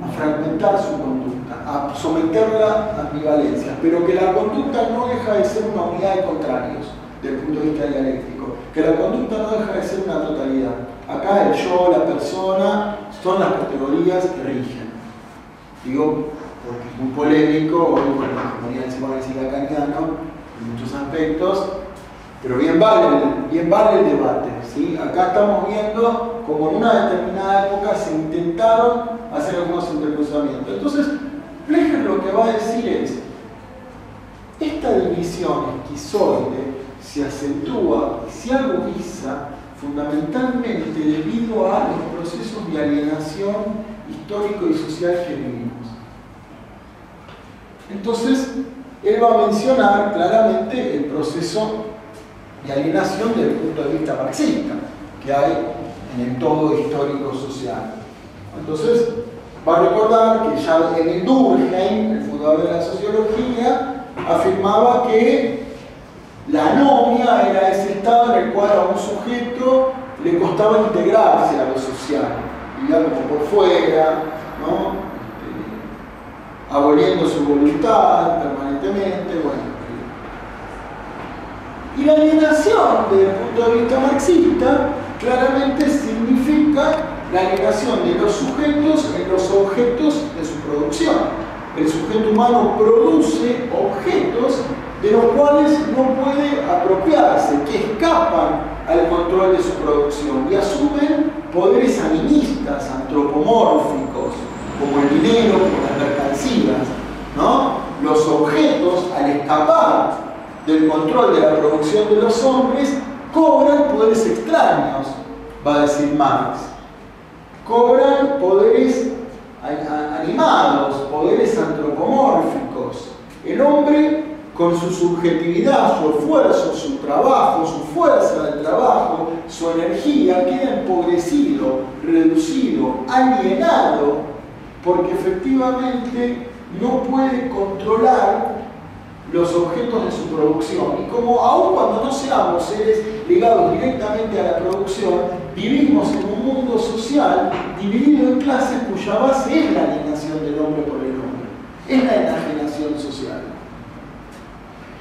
a fragmentar su conducta, a someterla a ambivalencias, pero que la conducta no deja de ser una unidad de contrarios desde el punto de vista dialéctico, que la conducta no deja de ser una totalidad. Acá el yo, la persona, son las categorías que rigen. Digo, porque es muy polémico, hoy con la hegemonía del psicoanálisis lacaniano, en muchos aspectos, pero bien vale el debate, ¿sí? Acá estamos viendo como en una determinada época se intentaron hacer algunos intercruzamientos. Entonces, Blecher lo que va a decir es, esta división esquizoide se acentúa y se agudiza fundamentalmente debido a los procesos de alienación histórico y social que vivimos. Entonces, él va a mencionar claramente el proceso de alienación desde el punto de vista marxista que hay en el todo histórico social. Entonces, va a recordar que ya Emil Durkheim, el fundador de la sociología, afirmaba que la anomia era ese estado en el cual a un sujeto le costaba integrarse a lo social, vivía como por fuera, ¿no? Aboliendo su voluntad permanentemente, bueno. Y la alienación, desde el punto de vista marxista, claramente significa la alienación de los sujetos en los objetos de su producción. El sujeto humano produce objetos de los cuales no puede apropiarse, que escapan al control de su producción y asumen poderes animistas, antropomórficos, como el dinero, como las mercancías, ¿no? Los objetos, al escapar del control de la producción de los hombres, cobran poderes extraños, va a decir Marx. Cobran poderes animados, poderes antropomórficos. El hombre, con su subjetividad, su esfuerzo, su trabajo, su fuerza del trabajo, su energía, queda empobrecido, reducido, alienado, porque efectivamente no puede controlar los objetos de su producción. Y como aun cuando no seamos seres ligados directamente a la producción, vivimos en un mundo social dividido en clases cuya base es la alienación del hombre por el hombre, es la enajenación social.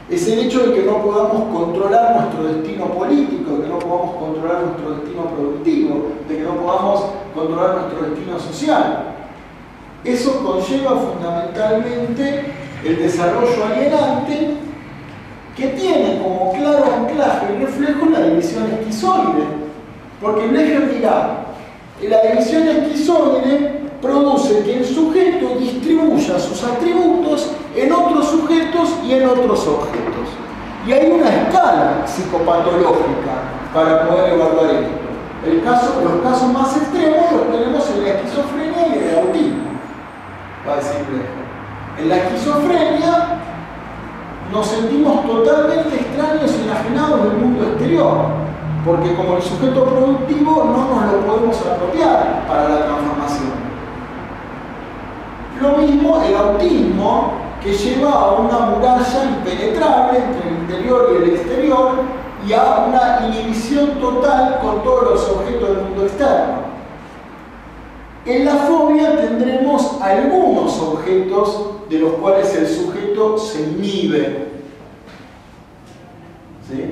Es el hecho de que no podamos controlar nuestro destino político, de que no podamos controlar nuestro destino productivo, de que no podamos controlar nuestro destino social. Eso conlleva fundamentalmente el desarrollo alienante que tiene como claro anclaje y reflejo la división esquizoide. Porque Blecher dirá, la división esquizoide produce que el sujeto distribuya sus atributos en otros sujetos y en otros objetos. Y hay una escala psicopatológica para poder evaluar esto. Los casos más extremos los tenemos en la esquizofrenia y en el autismo, va a decir Blecher. En la esquizofrenia nos sentimos totalmente extraños y enajenados del mundo exterior, porque como el sujeto productivo no nos lo podemos apropiar para la transformación. Lo mismo el autismo, que lleva a una muralla impenetrable entre el interior y el exterior y a una inhibición total con todos los objetos del mundo externo. En la fobia tendremos algunos objetos de los cuales el sujeto se inhibe. ¿Sí?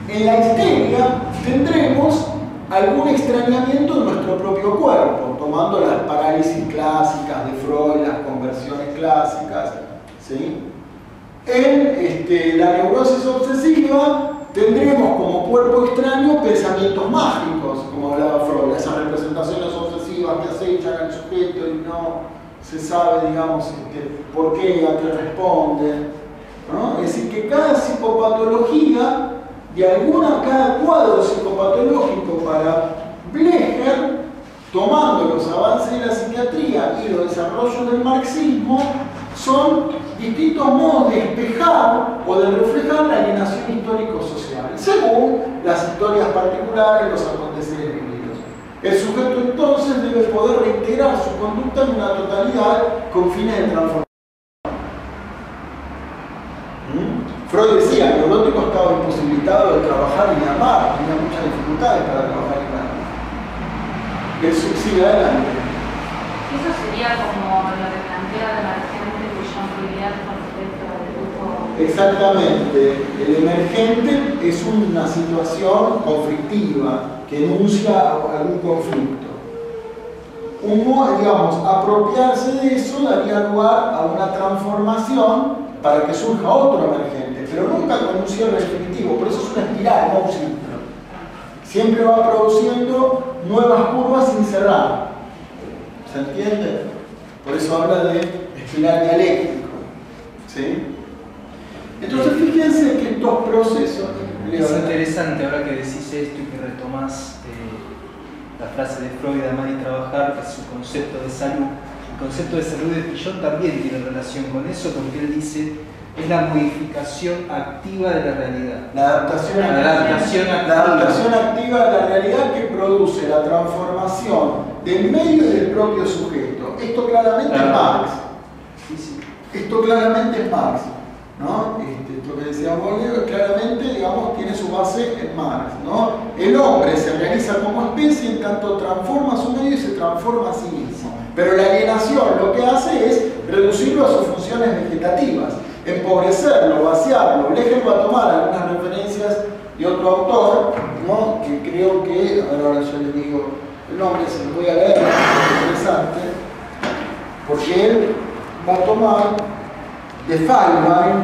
En la histeria tendremos algún extrañamiento de nuestro propio cuerpo, tomando las parálisis clásicas de Freud, las conversiones clásicas. ¿Sí? En la neurosis obsesiva tendremos como cuerpo extraño pensamientos mágicos, como hablaba Freud, esas representaciones obsesivas que acechan al sujeto y no se sabe, digamos, por qué, a qué responden, ¿no? Es decir, que cada psicopatología, cada cuadro psicopatológico para Blecher, tomando los avances de la psiquiatría y los desarrollos del marxismo, son distintos modos de espejar o de reflejar la alienación histórico-social, según las historias particulares, los aconteceres vividos. El sujeto entonces debe poder reintegrar su conducta en una totalidad con fines de transformación. Freud decía que el neurótico estaba imposibilitado de trabajar y de amar, tenía muchas dificultades para trabajar y amar. El suicidio adelante. Eso sería como lo que plantea la emergente Jean Paul con respecto al grupo. Exactamente. El emergente es una situación conflictiva que enuncia algún conflicto. Digamos, apropiarse de eso daría lugar a una transformación para que surja otro emergente, pero nunca con un cierre definitivo, por eso es una espiral, no un ciclo. Siempre va produciendo nuevas curvas sin cerrar. ¿Se entiende? Por eso habla de espiral dialéctico. ¿Sí? Entonces fíjense que estos procesos... Es interesante ahora que decís esto y que retomás la frase de Freud de amar y trabajar, que es su concepto de salud. El concepto de salud de Fillon también tiene relación con eso, porque él dice es la modificación activa de la realidad. La adaptación activa de la realidad que produce la transformación del medio y del propio sujeto. Esto claramente es Marx. Sí, sí. Esto claramente es Marx, ¿no? Esto que decía Bourdieu claramente, digamos, tiene su base en Marx, ¿no? El hombre se realiza como especie en tanto transforma su medio y se transforma a sí mismo. Pero la alienación lo que hace es reducirlo a sus funciones vegetativas, empobrecerlo, vaciarlo. Lechner va a tomar algunas referencias de otro autor, ¿no? Que creo que, a ver, ahora yo le digo el nombre, se lo voy a leer, es interesante, porque él va a tomar de Feinberg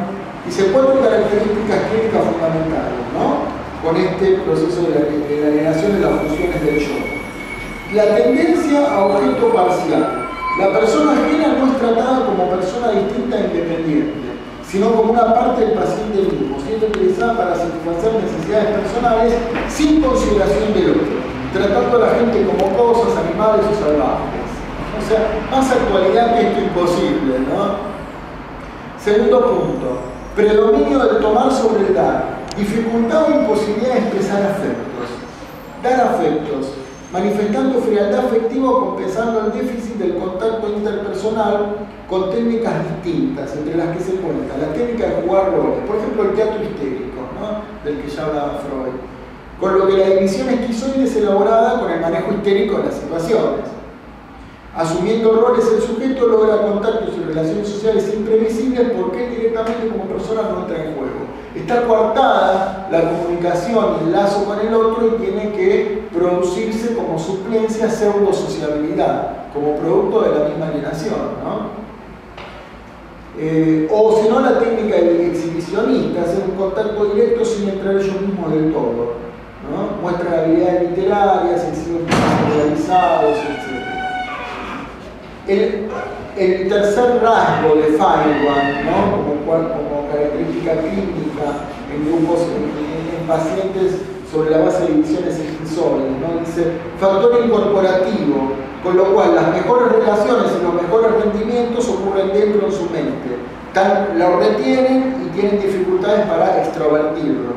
y se cuatro características clínicas fundamentales, ¿no? Con este proceso de la alienación de las funciones del yo. La tendencia a objeto parcial. La persona ajena no es tratada como persona distinta e independiente, sino como una parte del paciente mismo, siendo utilizada para satisfacer necesidades personales sin consideración del otro, tratando a la gente como cosas, animales o salvajes. O sea, más actualidad que esto imposible, ¿no? Segundo punto, predominio del tomar sobre el dar, dificultad o imposibilidad de expresar afectos. Dar afectos, manifestando frialdad afectiva o compensando el déficit del contacto interpersonal con técnicas distintas, entre las que se cuenta la técnica de jugar roles, por ejemplo el teatro histérico, ¿no? Del que ya hablaba Freud, con lo que la división esquizoide es elaborada con el manejo histérico de las situaciones. Asumiendo roles, el sujeto logra contactos y relaciones sociales imprevisibles porque él directamente como persona no entra en juego. Está coartada la comunicación y el lazo con el otro y tiene que producirse como suplencia pseudo-sociabilidad, como producto de la misma alienación, ¿no? O si no, la técnica del exhibicionista, hacer un contacto directo sin entrar ellos mismos del todo, ¿no? Muestra habilidades literarias, sensibles realizados, etc. El tercer rasgo de Feinberg, ¿no? como característica clínica en grupos, en pacientes sobre la base de divisiones esquizoides, ¿no? Dice factor incorporativo, con lo cual las mejores relaciones y los mejores rendimientos ocurren dentro de su mente. Lo retienen y tienen dificultades para extrovertirlo.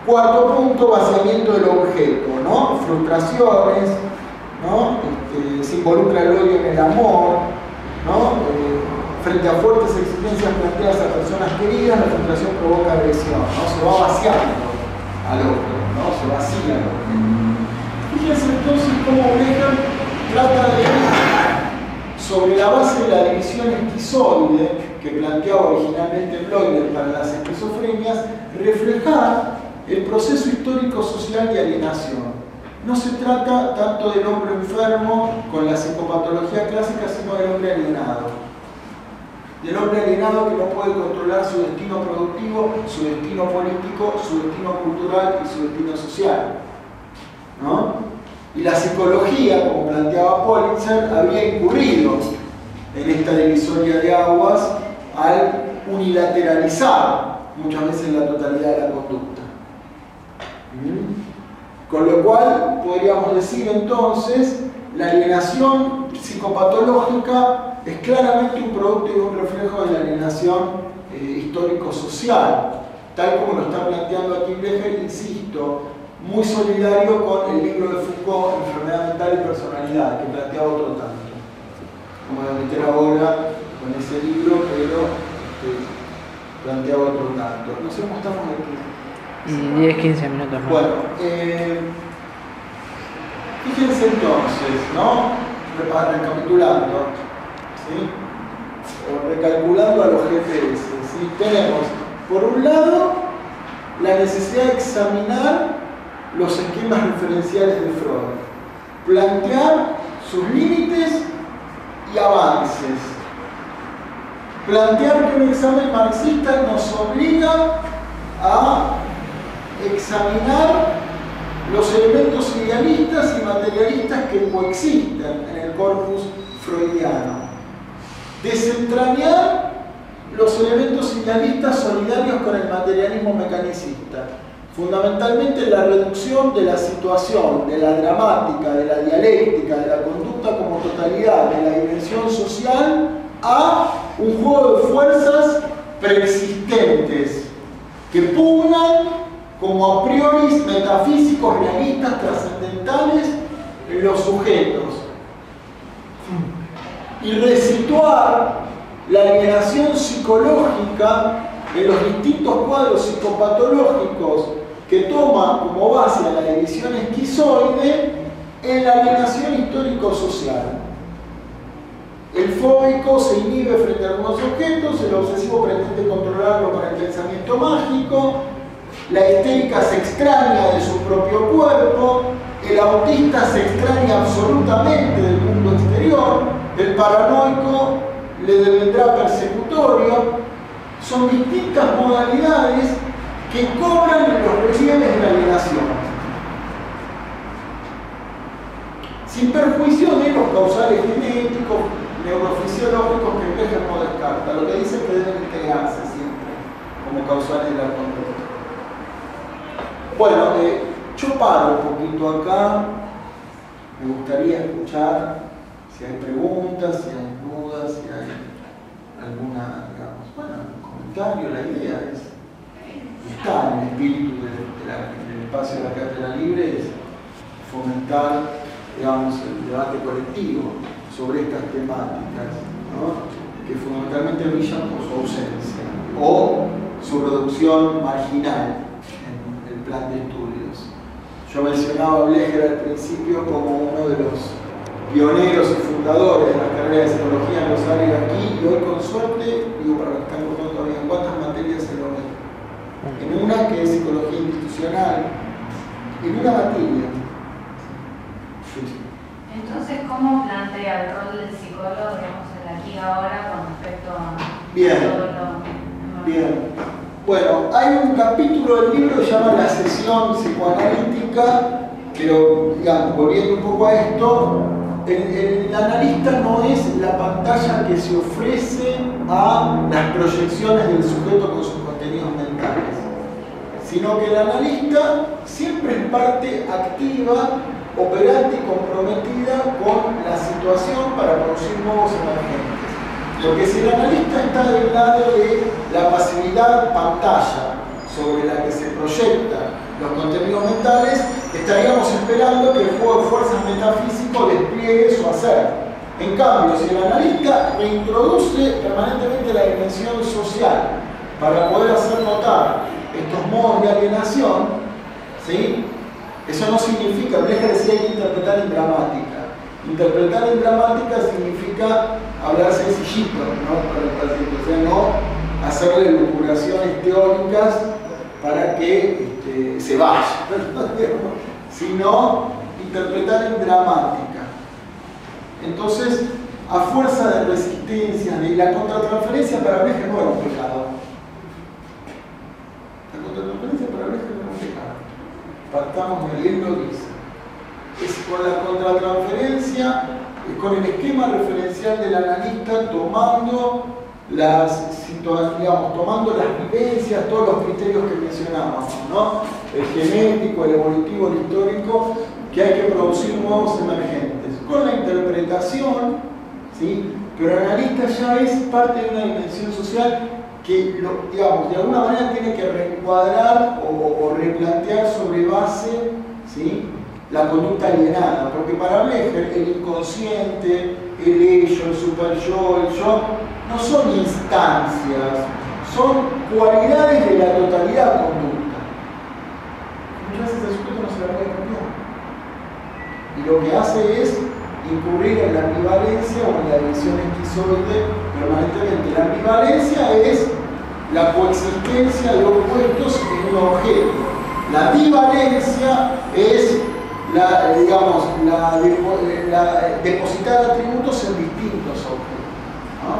Cuarto punto, vaciamiento del objeto, ¿no? Frustraciones, ¿no? Se involucra el odio en el amor, ¿no? Frente a fuertes exigencias planteadas a personas queridas, la frustración provoca agresión, ¿no? Se va vaciando al otro, ¿no? Se vacía al otro. Fíjense entonces cómo Lechner trata de, sobre la base de la división esquizoide que planteaba originalmente Bloider para las esquizofrenias, reflejar el proceso histórico social de alienación. No se trata tanto del hombre enfermo con la psicopatología clásica, sino del hombre alienado. Del hombre alienado que no puede controlar su destino productivo, su destino político, su destino cultural y su destino social, ¿no? Y la psicología, como planteaba Politzer, había incurrido en esta divisoria de aguas al unilateralizar muchas veces la totalidad de la conducta. Con lo cual, podríamos decir entonces, la alienación psicopatológica es claramente un producto y un reflejo de la alienación histórico-social, tal como lo está planteando aquí Blecher, insisto, muy solidario con el libro de Foucault, Enfermedad mental y personalidad, que planteaba otro tanto. Como voy a meter ahora con ese libro, pero planteaba otro tanto. No sé cómo estamos aquí. Y 10-15 minutos más. Bueno, fíjense entonces, ¿no? Recapitulando, ¿sí? O recalculando a los GPS, ¿sí? Tenemos, por un lado, la necesidad de examinar los esquemas referenciales de Freud, plantear sus límites y avances, plantear que un examen marxista nos obliga a examinar los elementos idealistas y materialistas que coexisten en el corpus freudiano, desentrañar los elementos idealistas solidarios con el materialismo mecanicista, fundamentalmente la reducción de la situación, de la dramática, de la dialéctica, de la conducta como totalidad, de la dimensión social, a un juego de fuerzas preexistentes que pugnan como a priori metafísicos, realistas, trascendentales en los sujetos, y resituar la alienación psicológica en los distintos cuadros psicopatológicos que toma como base a la división esquizoide en la alienación histórico-social. El fóbico se inhibe frente a algunos objetos, el obsesivo pretende controlarlo con el pensamiento mágico, la histérica se extraña de su propio cuerpo, el autista se extraña absolutamente del mundo exterior, el paranoico le devendrá persecutorio. Son distintas modalidades que cobran los relieves de la alienación, sin perjuicio de los causales genéticos, neurofisiológicos que Blecher no descarta. Lo que dice es que deben integrarse siempre como causales de la conducta. Bueno, yo paro un poquito acá. Me gustaría escuchar si hay preguntas, si hay dudas, si hay alguna, digamos, bueno, comentario. La idea es, está en el espíritu del espacio de la cátedra libre, es fomentar, digamos, el debate colectivo sobre estas temáticas, ¿no? Que fundamentalmente brillan por su ausencia o su reducción marginal en el plan de estudios. Yo mencionaba a Blecher al principio como uno de los pioneros y fundadores de la carrera de psicología en Rosario y aquí, y hoy con suerte, digo para los que están contando todavía, ¿en cuántas materias se lo ve? En una que es psicología institucional, en una materia. Entonces, ¿cómo plantea el rol del psicólogo, digamos, en aquí y ahora con respecto a Bien. todo lo... Bien. Bueno, hay un capítulo del libro que se llama La sesión psicoanalítica, pero, digamos, volviendo un poco a esto, el analista no es la pantalla que se ofrece a las proyecciones del sujeto con sus contenidos mentales, sino que el analista siempre es parte activa, operante y comprometida con la situación para producir nuevos emergentes. Lo que si el analista está del lado de la pasividad pantalla sobre la que se proyectan los contenidos mentales, estaríamos esperando que el juego de fuerzas metafísico despliegue su hacer. En cambio, si el analista reintroduce permanentemente la dimensión social para poder hacer notar estos modos de alienación, ¿sí? Eso no significa, Blecher decía, hay que interpretar en dramática. Interpretar en dramática significa hablar sencillito, ¿no? Para el paciente, o sea, no hacerle elucubraciones teóricas para que se vaya, sino interpretar en dramática. Entonces, a fuerza de resistencia, de la contratransferencia para Blecher no era un pecado. La contratransferencia para Blecher no era un pecado. Partamos de él lo dice. Es con la contratransferencia, con el esquema referencial del analista tomando las situaciones, digamos, tomando las vivencias, todos los criterios que mencionábamos, ¿no? El genético, el evolutivo, el histórico, que hay que producir nuevos emergentes. Con la interpretación, ¿sí? pero el analista ya es parte de una dimensión social que, digamos, de alguna manera tiene que reencuadrar o replantear sobre base, ¿sí?, la conducta alienada, porque para Blecher el inconsciente, el ello, el superyo, el yo, no son instancias, son cualidades de la totalidad conducta. Muchas veces el sujeto no se la puede cambiar. Y lo que hace es incurrir en la ambivalencia o en la división esquizoide permanentemente. La ambivalencia es la coexistencia de opuestos en un objeto. La bivalencia es depositar atributos en distintos objetos, ¿no?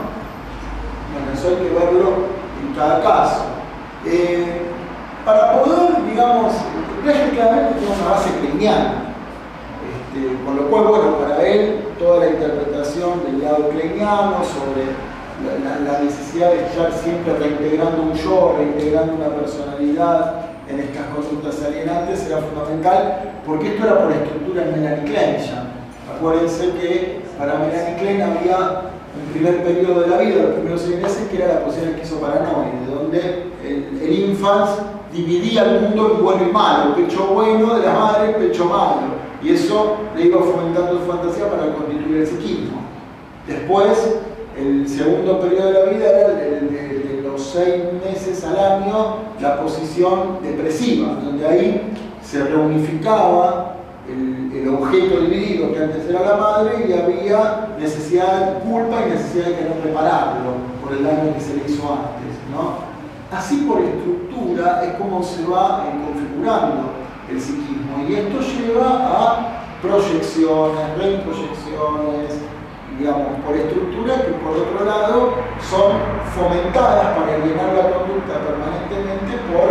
Bueno, eso hay que verlo en cada caso. Para poder, digamos, Blecher claramente tiene una base kleiniana, con lo cual, bueno, para él toda la interpretación del lado kleiniano sobre la necesidad de estar siempre reintegrando un yo, reintegrando una personalidad en estas conductas alienantes era fundamental, porque esto era por estructura en Melanie Klein ya. Acuérdense que para Melanie Klein había un primer periodo de la vida, los primeros 6 meses, que era la posición esquizoparanoide, donde el infans dividía el mundo en bueno y malo, el pecho bueno de la madre, el pecho malo, y eso le iba fomentando su fantasía para constituir el psiquismo. Después, el segundo periodo de la vida era el de los 6 meses al año, la posición depresiva, donde ahí se reunificaba el objeto dividido que antes era la madre y había necesidad de culpa y necesidad de querer repararlo por el daño que se le hizo antes, ¿no? Así por estructura es como se va configurando el psiquismo, y esto lleva a proyecciones, reintroyecciones, digamos, por estructura, que por otro lado son fomentadas para alienar la conducta permanentemente por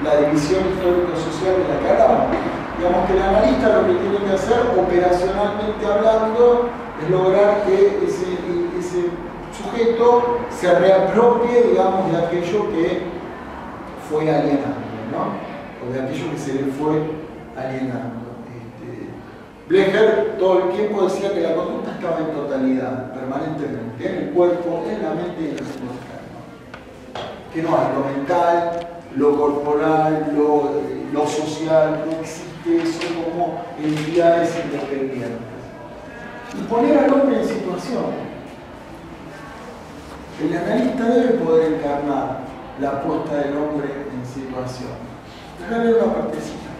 la división histórico-social de la que hablamos. Digamos que el analista lo que tiene que hacer, operacionalmente hablando, es lograr que ese sujeto se reapropie, digamos, de aquello que fue alienando, ¿no? O de aquello que se le fue alienando. Blecher todo el tiempo decía que la conducta estaba en totalidad, permanentemente, en el cuerpo, en la mente y en el emocional, ¿no? Que no hay lo mental, lo corporal, lo social, no existe eso como entidades independientes. Y poner al hombre en situación. El analista debe poder encarnar la puesta del hombre en situación. Déjame una partecita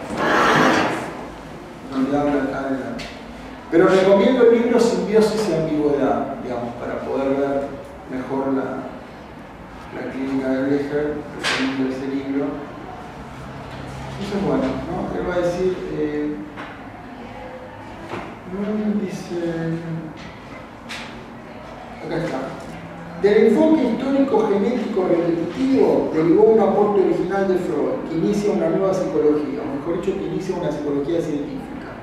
donde habla acá de la... Pero recomiendo el libro Simbiosis y Ambigüedad, digamos, para poder ver mejor la clínica de Blecher, recomiendo ese libro. Eso es bueno, ¿no? Él va a decir, dice, acá está. Del enfoque histórico genético repetitivo derivó un aporte original de Freud, que inicia una nueva psicología, o mejor dicho, que inicia una psicología científica,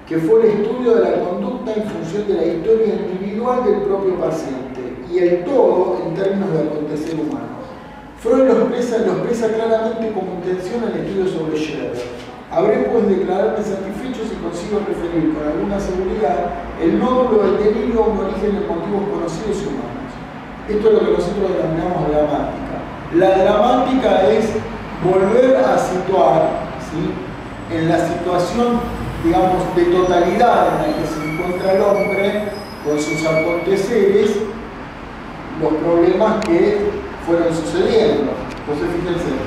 que fue el estudio de la conducta en función de la historia individual del propio paciente y el todo en términos de acontecer humanos. Freud lo expresa claramente como intención el estudio sobre Scherer. Habré pues declararme satisfecho si consigo referir con alguna seguridad el nódulo del delirio a un origen de motivos conocidos y humanos. Esto es lo que nosotros denominamos dramática. La dramática es volver a situar, ¿sí?, en la situación, digamos, de totalidad en la que se encuentra el hombre con sus aconteceres, los problemas que fueron sucediendo. Entonces, fíjense,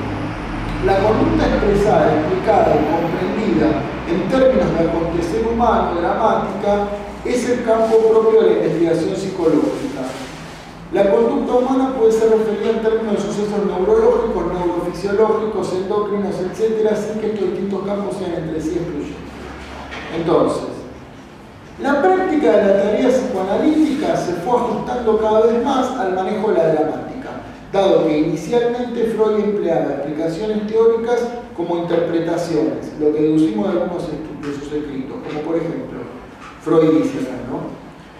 la conducta expresada, explicada y comprendida en términos de acontecer humano, dramática, es el campo propio de la investigación psicológica. La conducta humana puede ser referida en términos de sucesos neurológicos, neurofisiológicos, endocrinos, etc., sin que estos distintos campos sean entre sí excluyentes. Entonces, la práctica de la teoría psicoanalítica se fue ajustando cada vez más al manejo de la dramática, dado que inicialmente Freud empleaba explicaciones teóricas como interpretaciones, lo que deducimos de algunos de sus escritos, como por ejemplo, Freud dice acá, ¿no?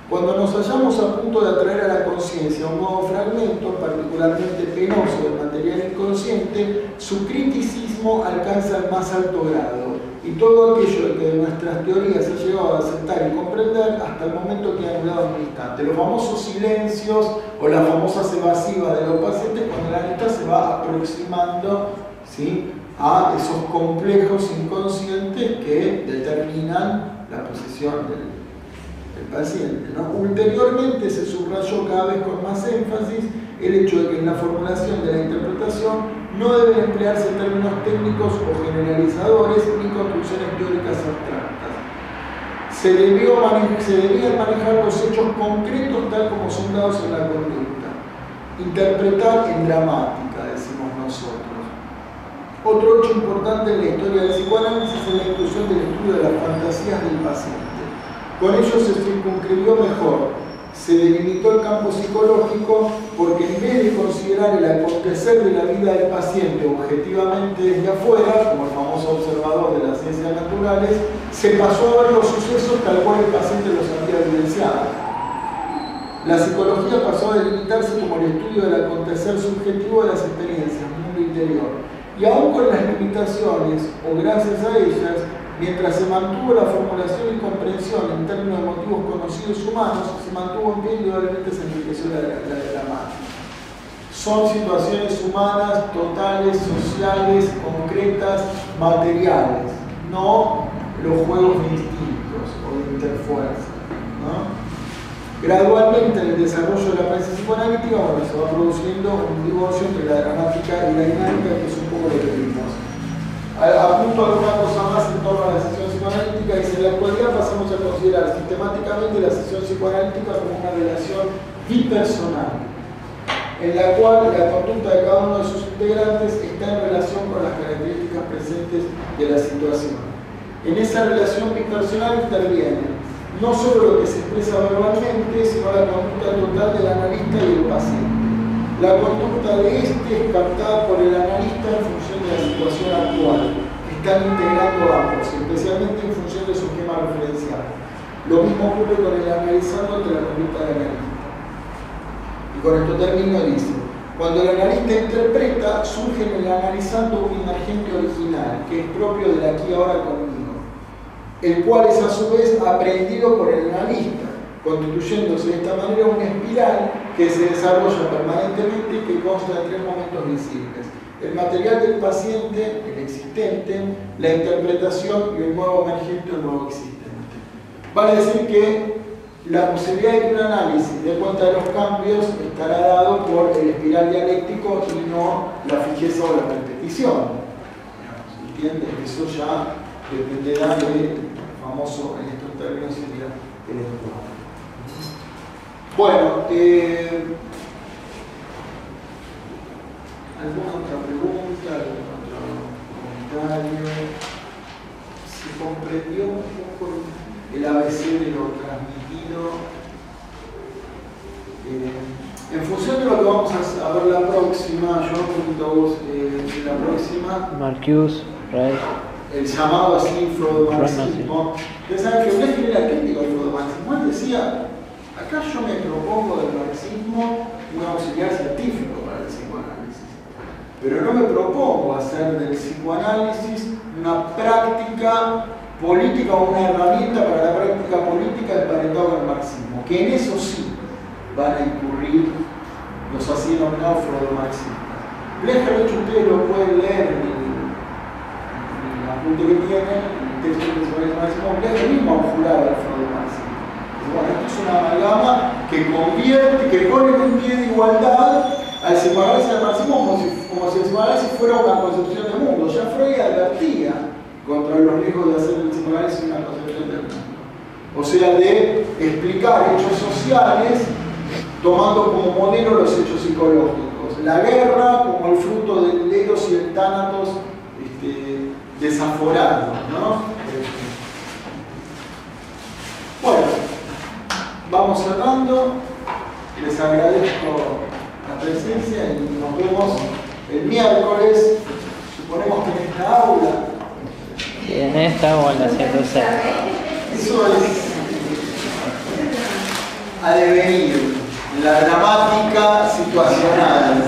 Cuando nos hallamos a punto de atraer a la conciencia un nuevo fragmento, particularmente penoso del material inconsciente, su criticismo alcanza el más alto grado. y todo aquello que nuestras teorías ha llegado a aceptar y comprender hasta el momento que ha anulado en un instante. Los famosos silencios o las famosas evasivas de los pacientes cuando el analista se va aproximando, ¿sí?, a esos complejos inconscientes que determinan la posesión del paciente, ¿no? Ulteriormente se subrayó cada vez con más énfasis el hecho de que en la formulación de la interpretación no deben emplearse términos técnicos o generalizadores ni construcciones teóricas abstractas. Se debían manejar los hechos concretos tal como son dados en la conducta. Interpretar en dramática, decimos nosotros. Otro hecho importante en la historia del psicoanálisis es la inclusión del estudio de las fantasías del paciente. Con ello se circunscribió mejor. Se delimitó el campo psicológico porque en vez de considerar el acontecer de la vida del paciente objetivamente desde afuera, como el famoso observador de las ciencias naturales, se pasó a ver los sucesos tal cual el paciente los había vivenciado. La psicología pasó a delimitarse como el estudio del acontecer subjetivo de las experiencias, mundo interior. Y aún con las limitaciones, o gracias a ellas, mientras se mantuvo la formulación y comprensión en términos de motivos conocidos humanos, se mantuvo en pie y indudablemente se enriqueció la gramática. Son situaciones humanas, totales, sociales, concretas, materiales, no los juegos de instintos o de interfuerza, ¿no? Gradualmente en el desarrollo de la praxis psicoanalítica, bueno, se va produciendo un divorcio entre la gramática y la dinámica, que es un poco lo que vimos. Apunto alguna cosa más en torno a la sesión psicoanalítica. Dice: en la actualidad pasamos a considerar sistemáticamente la sesión psicoanalítica como una relación bipersonal, en la cual la conducta de cada uno de sus integrantes está en relación con las características presentes de la situación. En esa relación bipersonal interviene no solo lo que se expresa verbalmente, sino la conducta total del analista y del paciente. La conducta de este es captada por el analista en función de la situación actual, que están integrando ambos, especialmente en función de su esquema referencial. Lo mismo ocurre con el analizando ante la conducta del analista. Y con esto termino y dice: cuando el analista interpreta, surge en el analizando un emergente original, que es propio del aquí y ahora conmigo, el cual es a su vez aprendido por el analista, constituyéndose de esta manera una espiral que se desarrolla permanentemente y que consta de tres momentos visibles: el material del paciente, el existente, la interpretación y un nuevo emergente o nuevo existente. Vale decir que la posibilidad de que un análisis dé cuenta de los cambios estará dado por el espiral dialéctico y no la fijeza o la repetición. ¿Entiendes? Eso ya dependerá del famoso, en estos términos, sería el entorno. Bueno, ¿alguna otra pregunta? ¿Algún otro comentario? ¿Se comprendió un poco el ABC de lo transmitido? En función de lo que vamos a ver la próxima, yo un poquito a vos, la próxima. Marcuse, Reich. El llamado así freudomarxismo. Ustedes saben que Blecher era crítico del freudomarxismo. Él decía: acá yo me propongo del marxismo un auxiliar científico para el psicoanálisis, pero no me propongo hacer del psicoanálisis una práctica política o una herramienta para la práctica política emparentado con el marxismo, que en eso sí van a incurrir los así denominados freudomarxistas. Blecher, de hecho, ustedes lo pueden leer en el apunte que tiene, el texto que se parece al marxismo. Blecher mismo juraba el freudomarxismo. Bueno, esto es una amalgama que convierte, que pone en un pie de igualdad al psicoanálisis y al marxismo como si el psicoanálisis fuera una concepción del mundo. Ya Freud advertía contra los riesgos de hacer el psicoanálisis una concepción del mundo. O sea, de explicar hechos sociales tomando como modelo los hechos psicológicos. La guerra como el fruto del eros y el tánatos desaforados, ¿no? Bueno, vamos cerrando. Les agradezco la presencia y nos vemos el miércoles, suponemos que en esta aula. En esta o en la 106. Eso es a devenir, la gramática situacional.